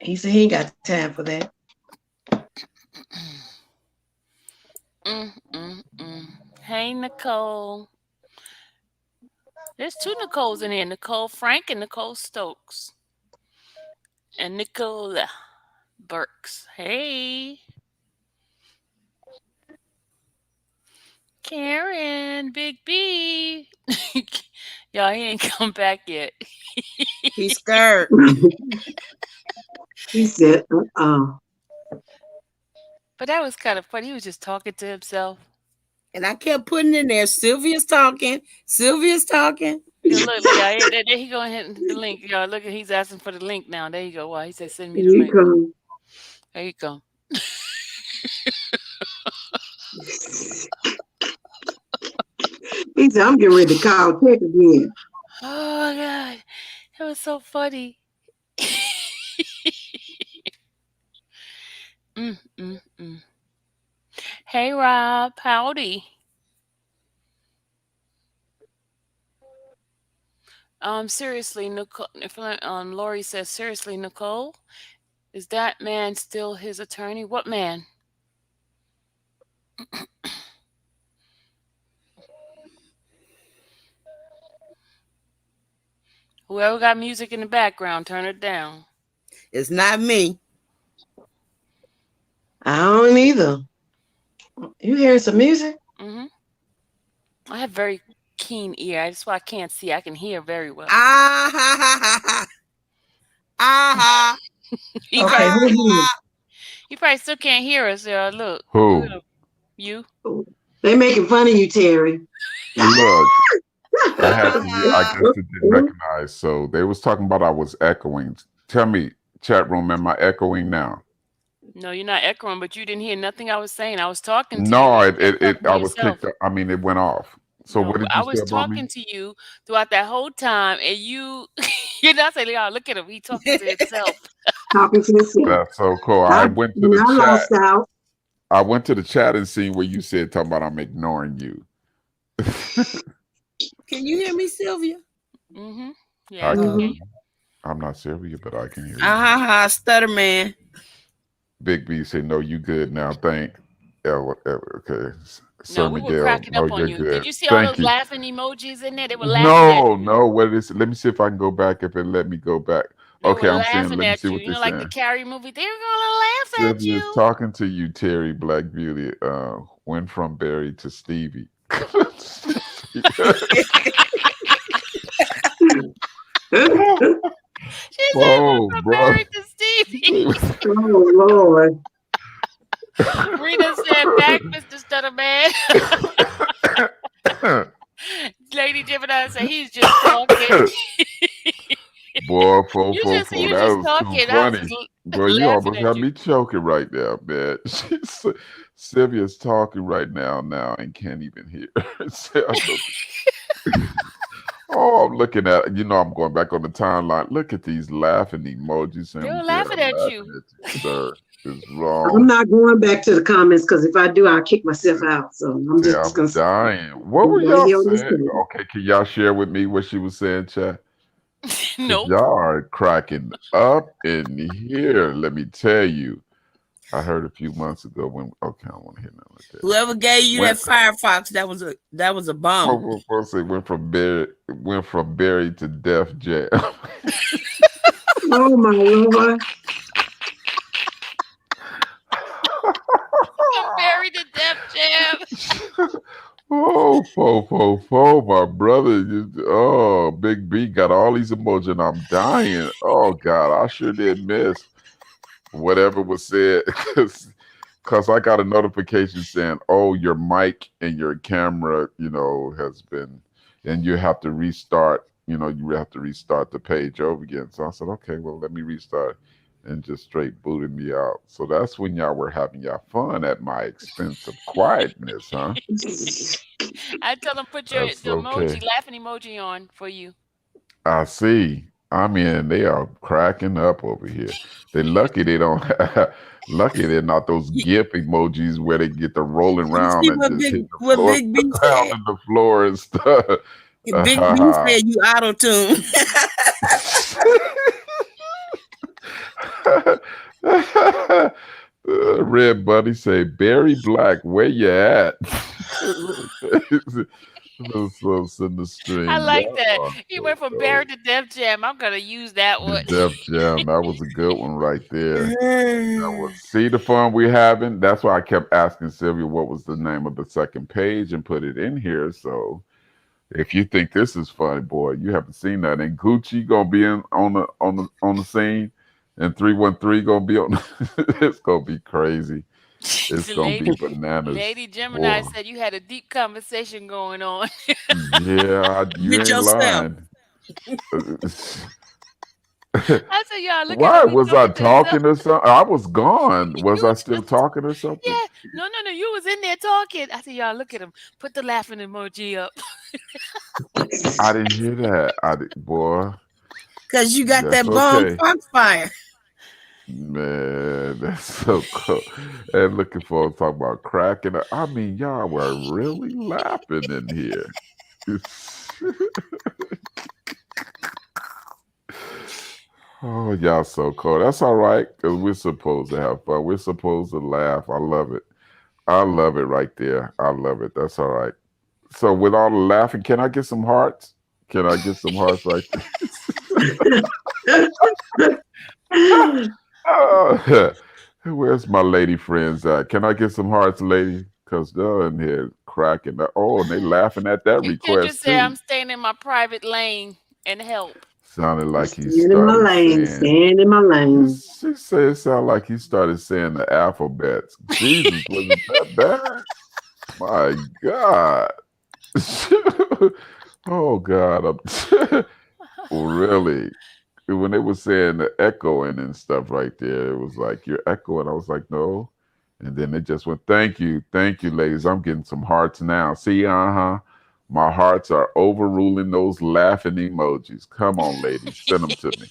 He said he ain't got time for that. Hey, Nicole. There's two Nicoles in here, Nicole Frank and Nicole Stokes. And Nicola Burks. Hey. Karen, Big B. Y'all, he ain't come back yet. He's scared. He said, uh-uh. But that was kind of funny. He was just talking to himself. And I kept putting in there, Sylvia's talking. Sylvia's talking. Yeah, look, y'all. There he go ahead the link. Y'all, look, he's asking for the link now. There you go. Wow, he said, send me Here the you link. come. There you go. He said, I'm getting ready to call Tech again. Oh, God. It was so funny. mm, mm, mm. Hey, Rob. Howdy. Seriously, Nicole. Lori says, seriously, Nicole, is that man still his attorney? What man? Whoever got music in the background, turn it down. It's not me. I don't either. You hearing some music? hmm I have very keen ear. That's why I can't see. I can hear very well. Ah ha ha ha ha. Ah He ha. Okay, probably, who Ah here? ha. he probably still can't hear us. Look, Who? you. They making fun of you, Terry. Look, I had Ah to. I ha. guess it didn't recognize. So they was talking about I was echoing. Tell me, chat room, am I echoing now? No, you're not echoing, but you didn't hear nothing I was saying. I was talking to you, No, and you it, kept it, it talking to I was yourself. kicked. I mean, it went off. So what No, did I you say was about me? talking to you throughout that whole time, and you're not saying, "Oh, look at him. He talking to himself." Talking to yourself. That's so cool. I, I went to the I chat. lost out. I went to the chat and seen where you said talking about I'm ignoring you. Can you hear me, Sylvia? Mm-hmm. Yeah, I I can can hear hear Mm-hmm. you. you. I'm not Sylvia, but I can hear Ah you. ha ha. Stutter Man. Big B said, "No, you good now." Thank. Yeah, whatever. Okay. Sir No, we were Miguel, cracking no, up on you're you. Did good. you see all Thank those you. laughing emojis in there? They were laughing at No, you. no. What is it? Let me see if I can go back. If it let me go back. They were Okay, I'm saying. laughing Let me see at you. what You they're know, like the saying. Carrie movie. They were gonna laugh at Sylvia is you. talking to you, Terry Black Beauty. Went from Barry to Stevie. She said, "We're Oh, from bro. Barry to Stevie." Oh, Lord. Rita said, "Back, Mr. Stutterman." Lady Gemini said, "He's just talking." Boy, fo, You fo, just fo, you that just was too talking. I was just funny. Bro, you laughing almost at had you. me choking right now, man. Sylvia's talking right now, and can't even hear. Oh, I'm looking at, I'm going back on the timeline. Look at these laughing emojis They saying, were yeah, laughing I'm at laughing you. at you, sir. It's I'm wrong. not going back to the comments because if I do, I'll kick myself out. So I'm See, just I'm gonna stay dying. What were right y'all here on this saying? table. Okay, can y'all share with me what she was saying, chat? Because Nope. y'all are cracking up in here. Let me tell you. I heard a few months ago when. Okay, I don't want to hear nothing like that. Whoever gave you When that Firefox, that was a bum. Say went from buried to death jam. Oh my Lord. I'm buried to death, jam. Oh, my brother. Oh, Big B got all these emojis and I'm dying. Oh, God, I sure did miss whatever was said because I got a notification saying, oh, your mic and your camera, has been, and you have to restart, you have to restart the page over again. So I said, okay, well, let me restart and just straight booted me out. So that's when y'all were having y'all fun at my expense of quietness, huh? I tell them put That's the emoji, okay. laughing emoji on for you. I see. I mean, they are cracking up over here. They're lucky they don't have, lucky they're not those GIF emojis where they get to rolling You around see and what just hit the what floor, Big B said? pounding the floor and stuff. Big B said you auto tune. Red Buddy say, Barry Black, where you at? So in the I stream. like Y'all that. are He so went from cold. buried to death jam. I'm gonna use that The one. Def Jam, that was a good one right there. That was see the fun we're having. That's why I kept asking Sylvia what was the name of the second page and put it in here. So if you think this is funny, boy, you haven't seen that. And Gucci gonna be in on the scene, and 313 gonna be on. It's gonna be crazy. It's The gonna be lady, bananas, Lady Gemini boy. said you had a deep conversation going on. Yeah, you With ain't yourself. lying. I said, y'all, look at Why him. He was I talking to himself. talking or something? I was gone. Was You I was still just, talking or something? yeah. No, no, no. You was in there talking. I said, y'all, look at him. Put the laughing emoji up. I didn't hear that. Boy, Cause you got that's that bomb okay. foxfire. Man, that's so cool. And looking forward to talking about cracking. I mean, y'all were really laughing in here. Oh, y'all so cool. That's all right, because we're supposed to have fun. We're supposed to laugh. I love it. I love it right there. I love it. That's all right. So with all the laughing, can I get some hearts? Can I get some hearts right there? Oh, where's my lady friends at? Can I get some hearts, lady? Because they're in here cracking. Oh, and they laughing at that And Kendra request said, I'm too. staying in my private lane and help. Sounded like he Staying in my started lane, saying. staying in my lane. She said it sounded like he started saying the alphabets. Jesus, was it that bad? My God. Oh God. Really? When they were saying the echoing and stuff right there, it was like you're echoing. I was like, no. And then it just went, thank you, ladies. I'm getting some hearts now. See, my hearts are overruling those laughing emojis. Come on, ladies, send them to me.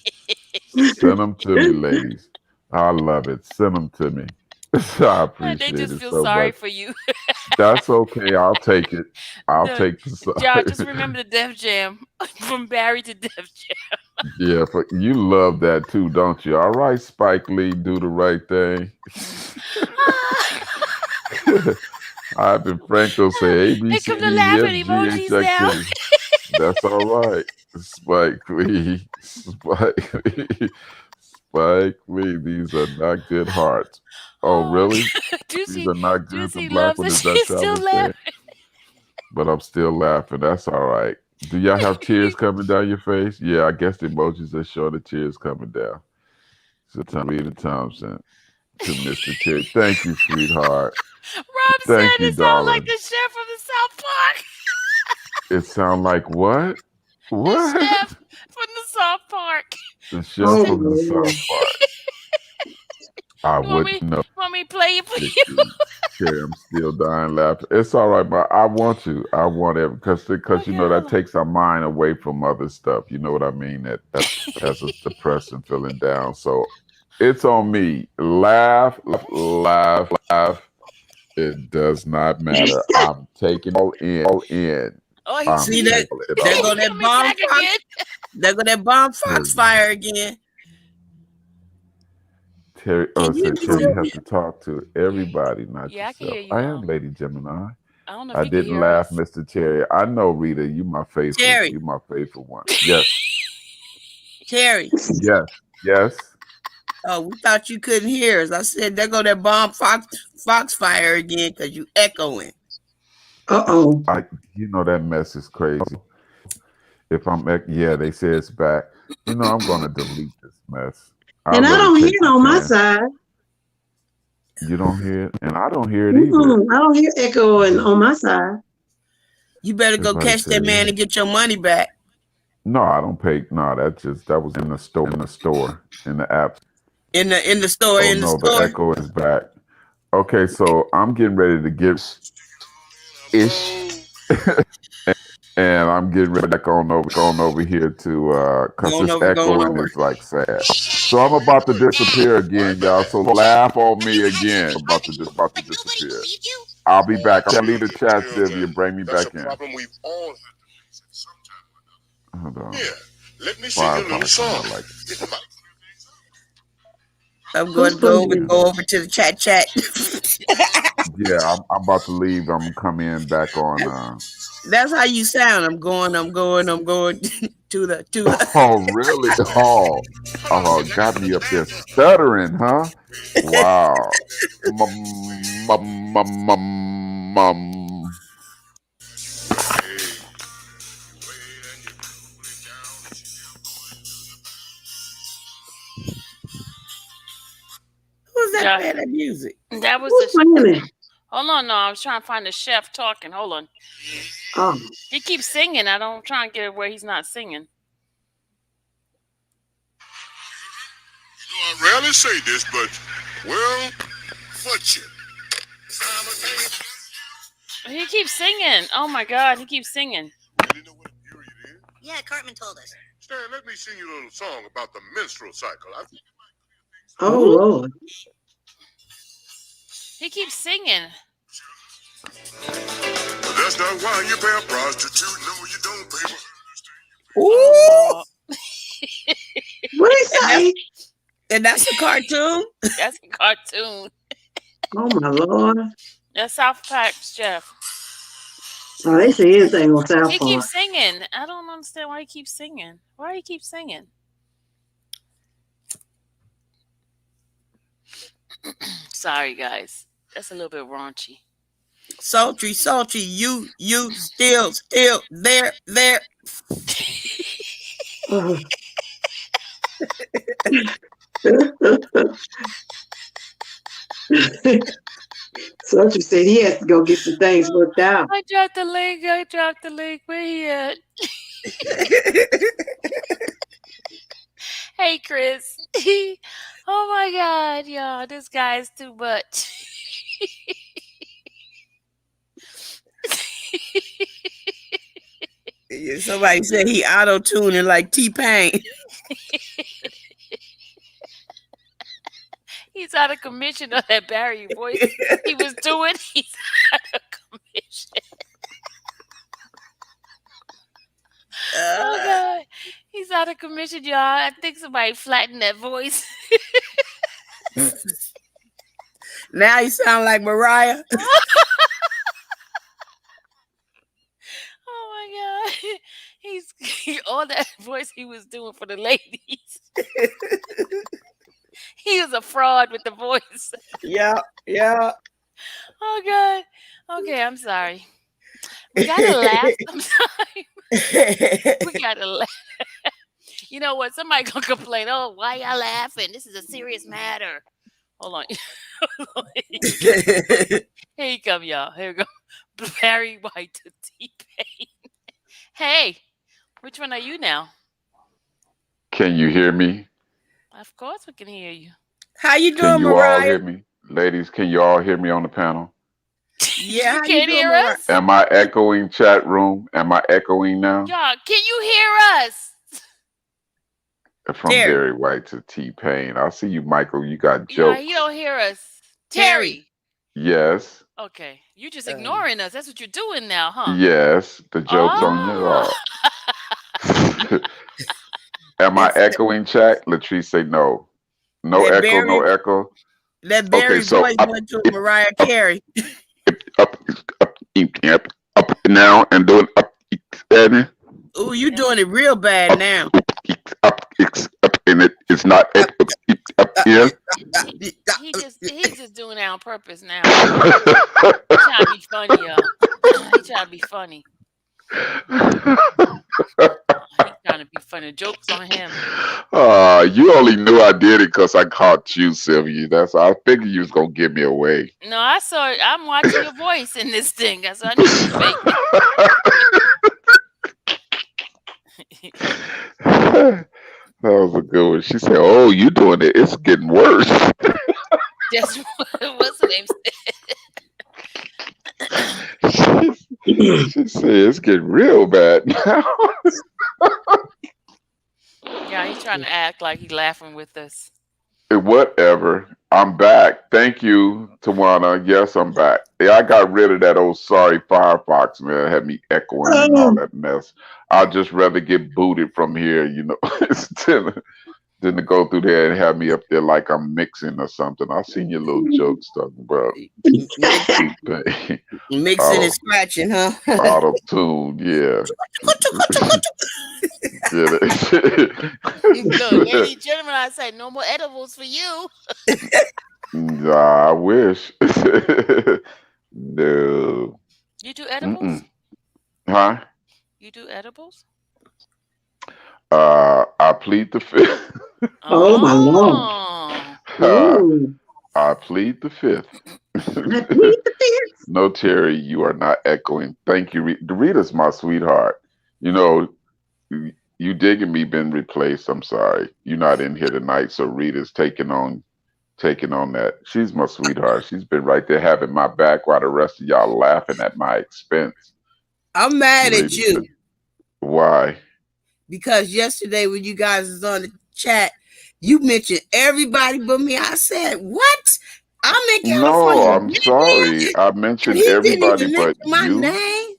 Send them to me, ladies. I love it. Send them to me. I They appreciate just it feel so sorry much. for you. That's okay. I'll take it. I'll No, take the y'all just sorry. remember the Def Jam from Barry to Def Jam. Yeah, but you love that too, don't you? All right, Spike Lee, do the right thing. Ivan Franco say A B Here C come the D E F laughing G H emojis I now. K. That's all right. Spike Lee. Spike Lee. Spike Lee. These are not good hearts. Oh, Oh, really? These Juicy, are not good to Juicy laugh loves with. it. Is that She's y'all still are saying? laughing. But I'm still laughing. That's all right. Do y'all have tears coming down your face? Yeah, I guess the emojis are showing the tears coming down. So Rita Thompson to Mr. Terry. Thank you, sweetheart. Rob said Thank you, it sounds like darling. the chef from the South Park. It sound like what? The What? chef from the South Park. The He chef Oh said, my from the Lord. South Park. I "You wouldn't know. want me to play it for It- you?" Terry, I'm still dying laughing. It's all right, but I want to. I want it because Okay, hold that on. takes our mind away from other stuff. You know what I mean? That has us depressed and feeling down. So It's on me. Laugh, laugh, laugh. It does not matter. I'm taking it all in. Oh, I'm See that? taking it There all go he that coming bomb back fox. again. There go that bomb in. foxfire again. Terry, Can you say hear me, Terry, you have Sylvia? to talk to everybody, not Yeah, I can hear yourself. you. I am Lady Gemini. I don't know if I you can didn't hear laugh, us. Mr. Terry. I know, Rita, Terry, you my faithful one. Yes, Terry. yes, yes. Oh, we thought you couldn't hear us. I said there go that bomb foxfire again because you echoing. Uh-oh. I, that mess is crazy. If yeah, they say it's back. I'm gonna delete this mess. I'd And I rather don't hear take it the on my chance. side. You don't hear it, and I don't hear it either. I don't hear echoing on my side. You better go Everybody catch that says, man and get your money back. no, I don't pay. No, that was in the store, in the app. In the store, Oh in the no, the store. echo is back. Okay, so I'm getting ready to get ish, and I'm getting ready back on over here to cause Going this over, going echoing over. is like sad. So I'm about to disappear again, y'all. So laugh on me again. About to disappear. I'll be back. I'll leave the chat, Sylvia. Bring me back in. Hold on. Let me sing Why you a little song. like I'm going Who's to playing? go over to the chat. Yeah, I'm about to leave. I'm gonna come in back on. That's how you sound. I'm going to the. Oh, really? Got me up there stuttering, huh? Wow. Mum. Who's that Yeah, playing that music? that was Who's the. playing it? Hold on, no, I was trying to find the chef talking. Hold on. Oh. He keeps singing. I'm trying to get it where he's not singing. I rarely say this, but, well, what you? He keeps singing. Oh my God, he keeps singing. You know what a period is? Yeah, Cartman told us. Stan, let me sing you a little song about the menstrual cycle. Oh, Lord. He keeps singing. But that's not why you pay a prostitute. No, you don't pay for her. Ooh, Oh, What did he say? and that's a cartoon. that's a cartoon. Oh, my Lord. That's South Park chef. Oh, they say anything on South He Park. keeps singing. I don't understand why he keeps singing. Why he keeps singing? Sorry, guys. That's a little bit raunchy. Sultry, you still there. Uh-huh. Such said he has to go get some things worked out. I dropped the link. Where he at? Hey, Chris. Oh my God, y'all. This guy is too much. Somebody said he auto-tuning like T-Pain. He's out of commission on that Barry voice he was doing. He's out of commission. Oh God, he's out of commission, y'all. I think somebody flattened that voice. Now he sound like Mariah. Oh my God, he's all that voice he was doing for the ladies. He was a fraud with the voice. Yeah. Oh God. Okay, I'm sorry. We gotta laugh sometimes. We gotta laugh. You know what? Somebody gonna complain. Oh, why y'all laughing? This is a serious matter. Hold on. Here you come, y'all. Here we go. Barry White to T-Pain. Hey, which one are you now? Can you hear me? Of course we can hear you. How you Can doing, you all hear Mariah? me? Ladies, can you all hear me on the panel? Yeah, You how you can't doing, hear Mariah? us? Am I echoing chat room? Am I echoing now? Y'all, can you hear us? From Terry. Barry White to T-Pain. I see you, Michael. You got Yeah, he jokes. don't hear us. Terry. Terry. Yes. Okay, you just Um, ignoring us. That's what you're doing now, huh? Yes. The joke's on you Oh. all. Am I that's echoing, chat? Latrice say no. No that echo, no Barry. echo. That Okay, Barry so voice went to Mariah up, Carey. up, up now and doing up, and Ooh, you Yeah. doing it real bad up, now. up, and it's not up here. He's just doing it on purpose now. He trying to be funny, y'all. He trying to be funny. He trying to be funny. Jokes on him. You only knew I did it because I caught you, Sylvia. That's I figured you was gonna give me away. No, I saw it. I'm watching your voice in this thing. So I knew you was faking it. That was a good one. She said, "Oh, you doing it? It's getting worse." That's what's the name She said, "It's getting real bad now." Yeah, he's trying to act like he's laughing with us. Whatever. I'm back. Thank you, Tawana. Yes, I'm back. Yeah, I got rid of that old sorry Firefox, man. It had me echoing and all that mess. I'd just rather get booted from here, than to go through there and have me up there like I'm mixing or something. I seen your little jokes talking about Mixing and scratching, huh? auto tune, yeah. Get Look, it. Lady Gentlemen, I say no more edibles for you. Nah, I wish. No. You do edibles? Mm-mm. Huh? You do edibles? I plead the fifth. Oh my Lord. Oh. Ooh. I plead the fifth. I plead the fifth. No, Terry, you are not echoing. Thank you. Rita's my sweetheart. You know, you digging me been replaced. I'm sorry. You're not in here tonight, so Rita's taking on that. She's my sweetheart. She's been right there having my back while the rest of y'all laughing at my expense. I'm mad at Rita's you been, why? because yesterday when you guys was on the chat, you mentioned everybody but me. I said, "What? I'm in No, California, I'm sorry. I and mentioned he didn't everybody even mention but my you. name."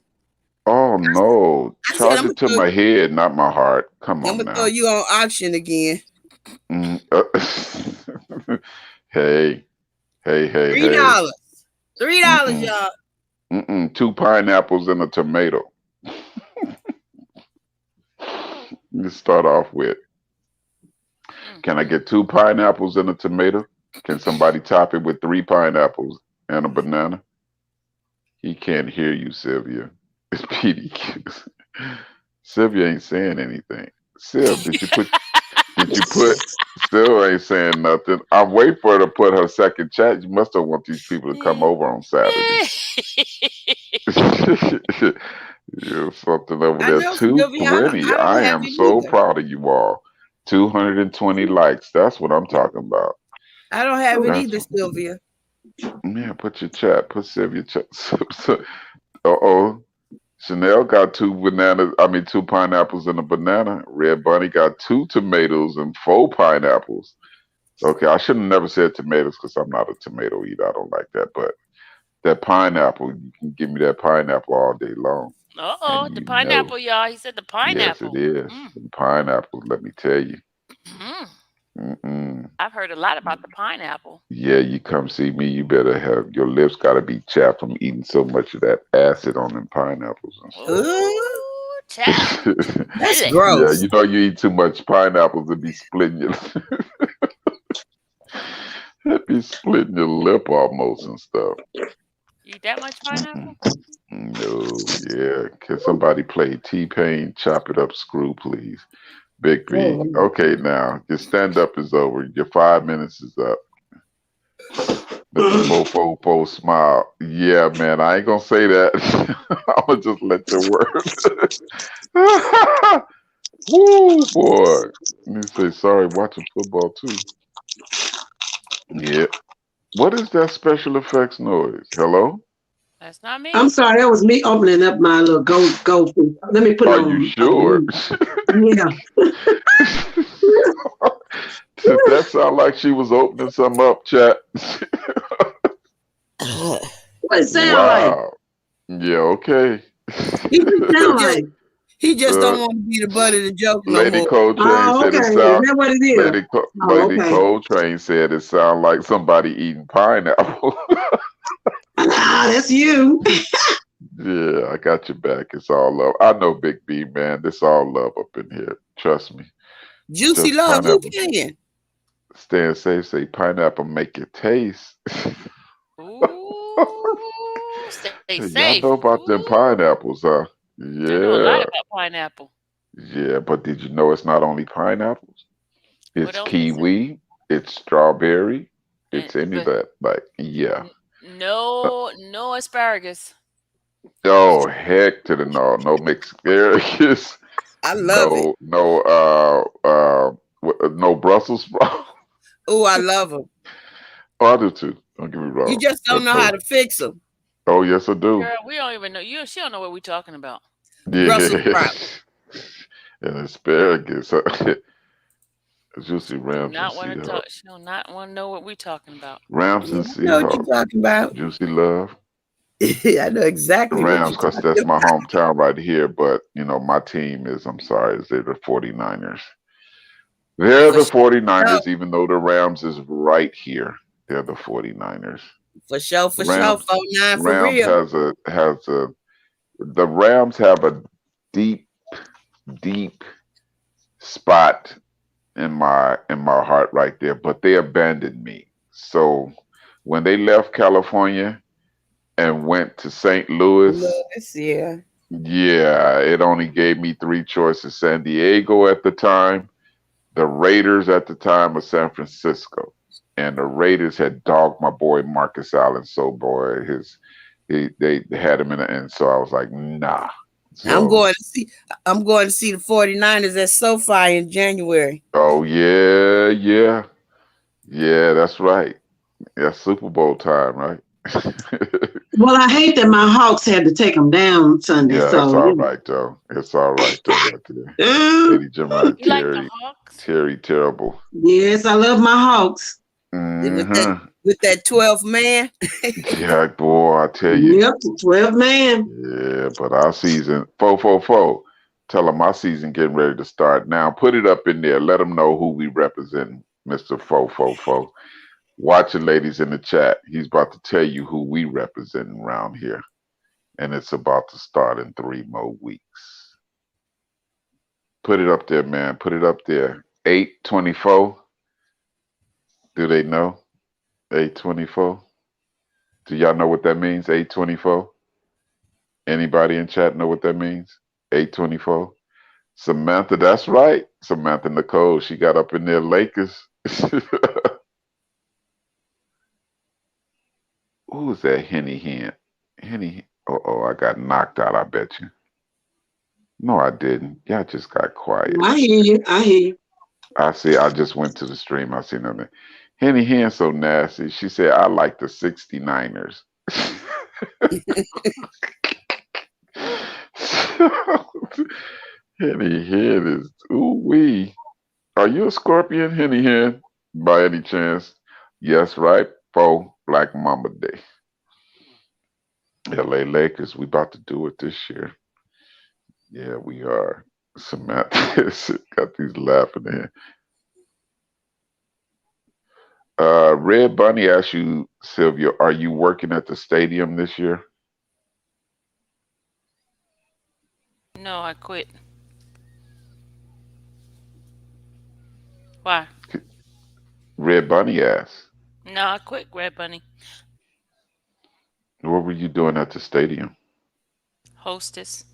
Oh no. I said, Charge it to my head, not my heart. Come I'm on gonna throw now. you on auction again. Mm, hey, hey, hey, hey. $3. $3, Mm-mm, y'all. mm-mm. 2 pineapples and a tomato. Let's start off with. Can I get 2 pineapples and a tomato? Can somebody top it with 3 pineapples and a banana? He can't hear you, Sylvia. It's PDQ. Sylvia ain't saying anything. Syl, did you put still ain't saying nothing. I'm waiting for her to put her second chat. You must have want these people to come over on Saturday. You're something over I there. know, Sylvia. I 220. don't I have am it so either. proud of you all. 220 likes. That's what I'm talking about. I don't have it That's either, Sylvia. yeah, put your chat. Put Sylvia chat. Uh-oh. Chanel got 2 bananas. I mean, 2 pineapples and a banana. Red Bunny got 2 tomatoes and 4 pineapples. Okay, I should have never said tomatoes because I'm not a tomato eater. I don't like that. But that pineapple, you can give me that pineapple all day long. And Uh-oh, the you know, pineapple, y'all. He said the yes, it pineapple. is. Mm. The pineapple, let me tell you. Mm. Mm-mm. I've heard a lot about the pineapple. Yeah, you come see me, you better have your lips got to be chapped from eating so much of that acid on them pineapples and stuff. Ooh, Ooh, child. that's Really? Yeah, gross. you know you eat too much pineapples, it be splitting your it be splitting your lip almost and stuff. You eat that much Mm-mm. pineapple? No, yeah. Can somebody play T-Pain, Chop It Up, Screw, please? Big B. Oh, Okay, now your stand up is over. Your 5 minutes is up. Mr. Fo smile. Yeah, man, I ain't gonna say that. I'm gonna just let your word. Woo, boy. Let me say sorry. Watching football too. Yeah. What is that special effects noise? Hello? That's not I'm me. sorry, that was me opening up my little goldfish. Let me put it Are you on sure? mute. Yeah. Did that sound like she was opening some up, chat? What it sound like? Wow. Yeah, okay. What it he sound just like? he just uh, don't want to be the butt of the joke no Lady more. Coltrane Oh, said okay. it Is sound. that what it is? Oh, Lady okay. Coltrane said it sound like somebody eating pineapple. Ah, that's you. Yeah, I got your back. It's all love. I know, Big B, man. This all love up in here. Trust me. Juicy Just love, who pineapple. playing? Stay safe. Say pineapple make it taste. Ooh, stay Y'all safe. know about them Ooh, pineapples, huh? I know a lot Yeah. about pineapple. Yeah, but did you know it's not only pineapples? What It's else is it? kiwi, it's strawberry, And, it's any of but that. Like, yeah. Uh, no asparagus. Oh, heck to the no. No mixed asparagus. I love it. No Brussels sprouts. Oh, I love them. Oh, I do too. Don't get me You wrong. just I don't know how told. to fix them. Oh, yes, I do. Girl, we don't even know. She don't know what we're talking about. Brussels Yeah. sprout. And asparagus. Juicy Do Rams and not want to Seahawks. talk. She do not want to know what we're talking about. Rams Yeah, and I know what you're Seahawks. talking about. Juicy Love. I know exactly what Rams, you're because talking that's my about. hometown right here. But, my team is, I'm sorry, is they're the 49ers. They're For the sure, 49ers, even though the Rams is right here. They're the 49ers. for sure. Rams 49 for Rams real. the Rams have a deep, deep spot in my heart right there, but they abandoned me. So when they left California and went to St. Louis, Louis, yeah. yeah, it only gave me three choices: San Diego at the time, the Raiders at the time, or San Francisco. And the Raiders had dogged my boy Marcus Allen, so boy, they had him and so I was like, nah. I'm So, going to see I'm going to see the 49ers at SoFi in January. oh yeah, yeah, yeah, that's right. Yeah, Super Bowl time, right? Well, I hate that my Hawks had to take them down Sunday. Yeah, it's So, all right though. It's all right though, right there. yeah. Lady Jemima You like the Terry, Hawks? Terrible. Yes, I love my Hawks. With that Hmm. with that 12th man. Yeah, boy, I tell you. Yep, 12 man. Yeah, but our season, 444. Tell them our season getting ready to start now. Put it up in there. Let them know who we represent, Mr. 444. Watch it, ladies, in the chat. He's about to tell you who we represent around here. And it's about to start in 3 more weeks. Put it up there, man. Put it up there. 824. Do they know? 824. Do y'all know what that means? 824. Anybody in chat know what that means? 824. Samantha, that's right. Samantha Nicole, she got up in there Lakers. Who was that Henny Hen? Henny. Oh, I got knocked out, I bet you. No, I didn't. Y'all just got quiet. I hear you. I hear you. I see, I just went to the stream. I see nothing. Henny Hen so nasty. She said, I like the 69ers. Henny Hen is, ooh wee. Are you a Scorpion, Henny Hen, by any chance? Yes, right? For Black Mamba Day. LA Lakers, we about to do it this year. Yeah, we are. Samantha got these laughing in. Red Bunny asked you, Sylvia, are you working at the stadium this year? No, I quit. Why? Red Bunny asked, No, I quit, Red Bunny. what were you doing at the stadium? Hostess.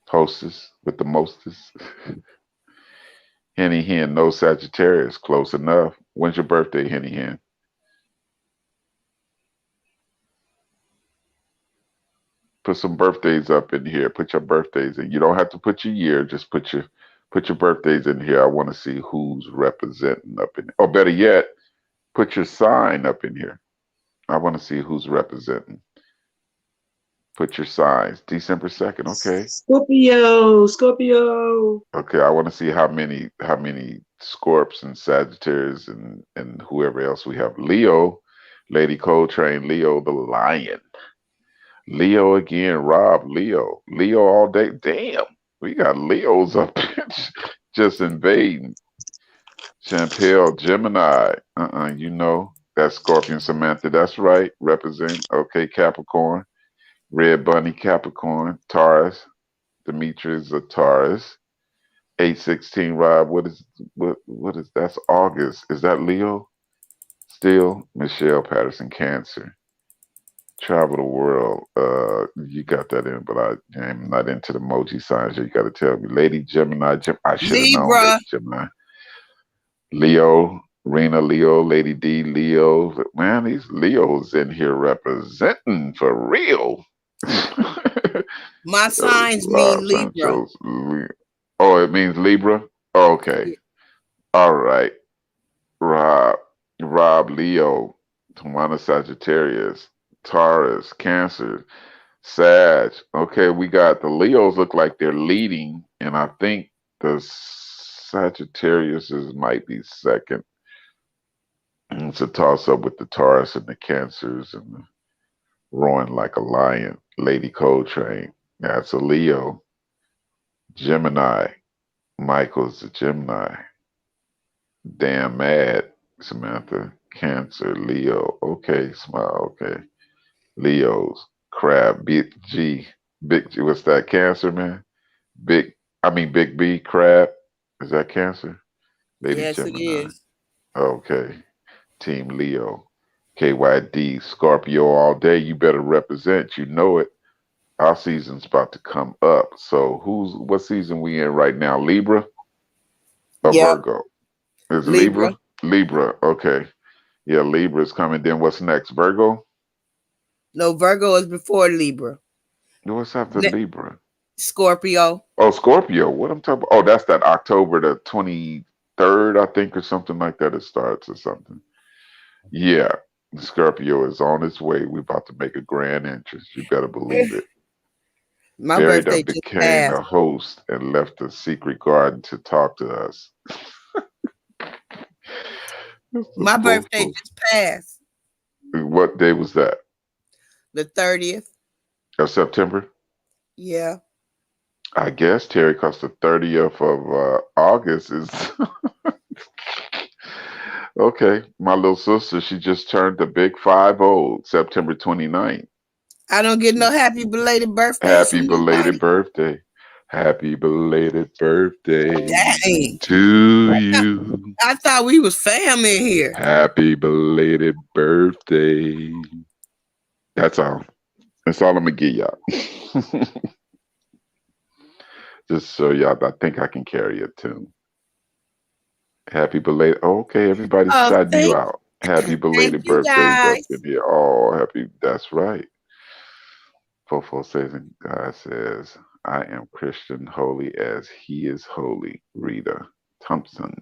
Hostess with the mostest? Henny Hen, no Sagittarius, close enough. When's your birthday, Henny Hen? Put some birthdays up in here. Put your birthdays in. You don't have to put your year. Just put your birthdays in here. I want to see who's representing up in. Or better yet, put your sign up in here. I want to see who's representing. Put your signs. December 2nd. Okay. Scorpio, Scorpio. Okay. I want to see how many Scorps and Sagittarius and whoever else we have. Leo, Lady Coltrane, Leo the Lion. Leo again, Rob, Leo. Leo all day. Damn. We got Leos up just invading. Champel, Gemini. You know. That's Scorpion Samantha. That's right. Represent. Okay, Capricorn. Red Bunny, Capricorn. Taurus. Demetrius, a Taurus. 816 Rob. What is that's August. Is that Leo? Still? Michelle Patterson, Cancer. Travel the world. You got that in, but I am not into the emoji signs. You got to tell me, Lady Gemini. I should have known, Libra. Lady Gemini. Leo, Rena, Leo, Lady D, Leo. Man, these Leos in here representing for real. My signs mean Libra. Oh, it means Libra. Okay, all right. Rob, Rob, Leo, Tawana, Sagittarius, Taurus, Cancer, Sag. Okay, we got the Leos look like they're leading, and I think the Sagittarius might be second. It's a toss up with the Taurus and the Cancers and the roaring like a lion. Lady Coltrane. That's a Leo. Gemini. Michael's a Gemini. Damn mad. Samantha. Cancer. Leo. Okay, smile. Okay. Leos. Crab. Big G. Big G. What's that? Cancer, man? Big B. Crab. Is that Cancer? Lady Yes, it Gemini. is. Okay. Team Leo. KYD. Scorpio all day. You better represent. You know it. Our season's about to come up. So what season we in right now? Libra or Yep. Virgo? Is it Libra. Libra? Libra. Okay. Yeah, Libra's coming. Then what's next? Virgo? No, Virgo is before Libra. What's after Ne- Libra? Scorpio. Oh, Scorpio. What I'm talking about? Oh, that's that October the 23rd, I think, or something like that. It starts or something. Yeah. Scorpio is on its way. We're about to make a grand entrance. You better believe it. My Fairy birthday done just became the passed. host and left a secret garden to talk to us. That's the My birthday bullshit. just passed. What day was that? The 30th. Of September? Yeah. I guess, Terry, because the 30th of August is. Okay. My little sister, she just turned the big 5-0, September 29th. I don't get no happy belated birthdays Happy from belated nobody. birthday. Happy belated birthday Dang. to you. I thought we was fam in here. Happy belated birthday. That's all. That's all I'm gonna give y'all. Just so y'all, I think I can carry a tune. Happy belated. Oh, okay, everybody's Oh, shouting you out. Happy thank belated you birthdays up guys. in here. Oh, happy. That's right. Fofo says, and God says, I am Christian, holy as He is holy. Rita Thompson.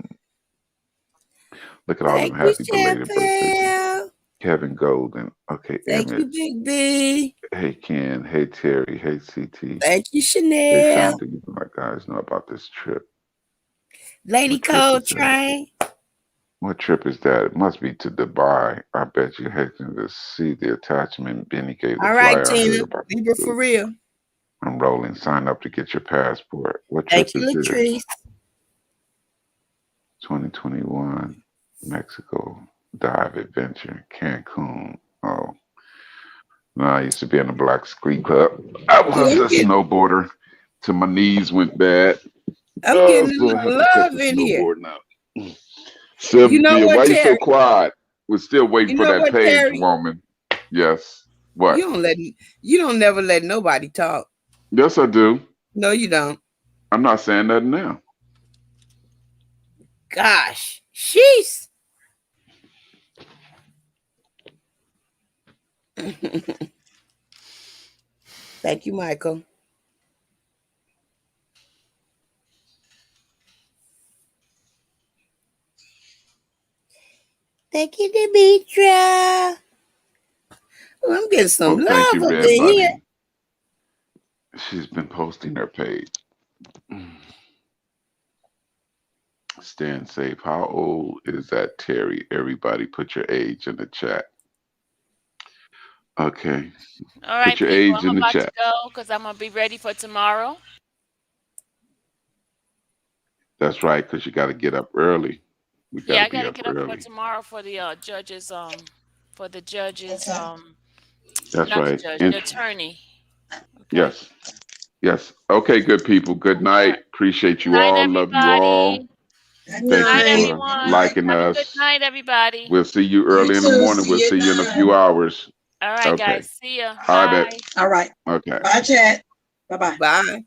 Look at all them Thank you, happy belated birthdays. Chantel. Kevin Golden. Okay, Thank you, Emmett. Big B. Hey, Ken. Hey, Terry. Hey, CT. Thank you, Hey, Chanel. Sean, do you guys know about this trip? Lady What trip is that? Coltrane. What trip is that? It must be to Dubai. I bet you hecking to see the attachment. Benny gave the All right, flyer. I heard Tina. about Libra the for food. real. I'm rolling. Sign up to get your passport. What Thank trip you, is this? Latrice. 2021 Mexico Dive Adventure, Cancun. Oh, no, I used to be in a black ski club. I was Oh, a snowboarder till my knees went bad. I'm Oh, getting a so I little have to cut love the in here. snowboard now. You know Sylvia, what, why you so Terry? quiet? We're still waiting You for know that what, page, Terry? woman. Yes. What? You don't never let nobody talk. Yes, I do. No, you don't. I'm not saying that now. Gosh. Sheesh. Thank you, Michael. Thank you, Demetra. Oh, I'm getting some Well, thank you, love up Red in here. Bunny. She's been posting her page. Stand safe. How old is that, Terry? Everybody put your age in the chat. Okay. All Put right, your people, age I'm in the about to chat. go because I'm gonna be ready for tomorrow. That's right, because you got to get up early. We got Yeah, to I be gotta up get up for early. tomorrow for the judges. For the judges. That's Not the right. judge, the And attorney. Okay. yes, yes. Okay, good people. Good All night. right. Appreciate Good you night, all. Love you all. everybody. Good Good Thank you night, night. for everyone. liking Have a good us. night, everybody. We'll see you You early in the too. morning. See We'll you at see you in a few 9. hours. All right, Okay. guys. See ya. All right, babe. Bye. All right. Okay. Bye, chat. Bye-bye. Bye.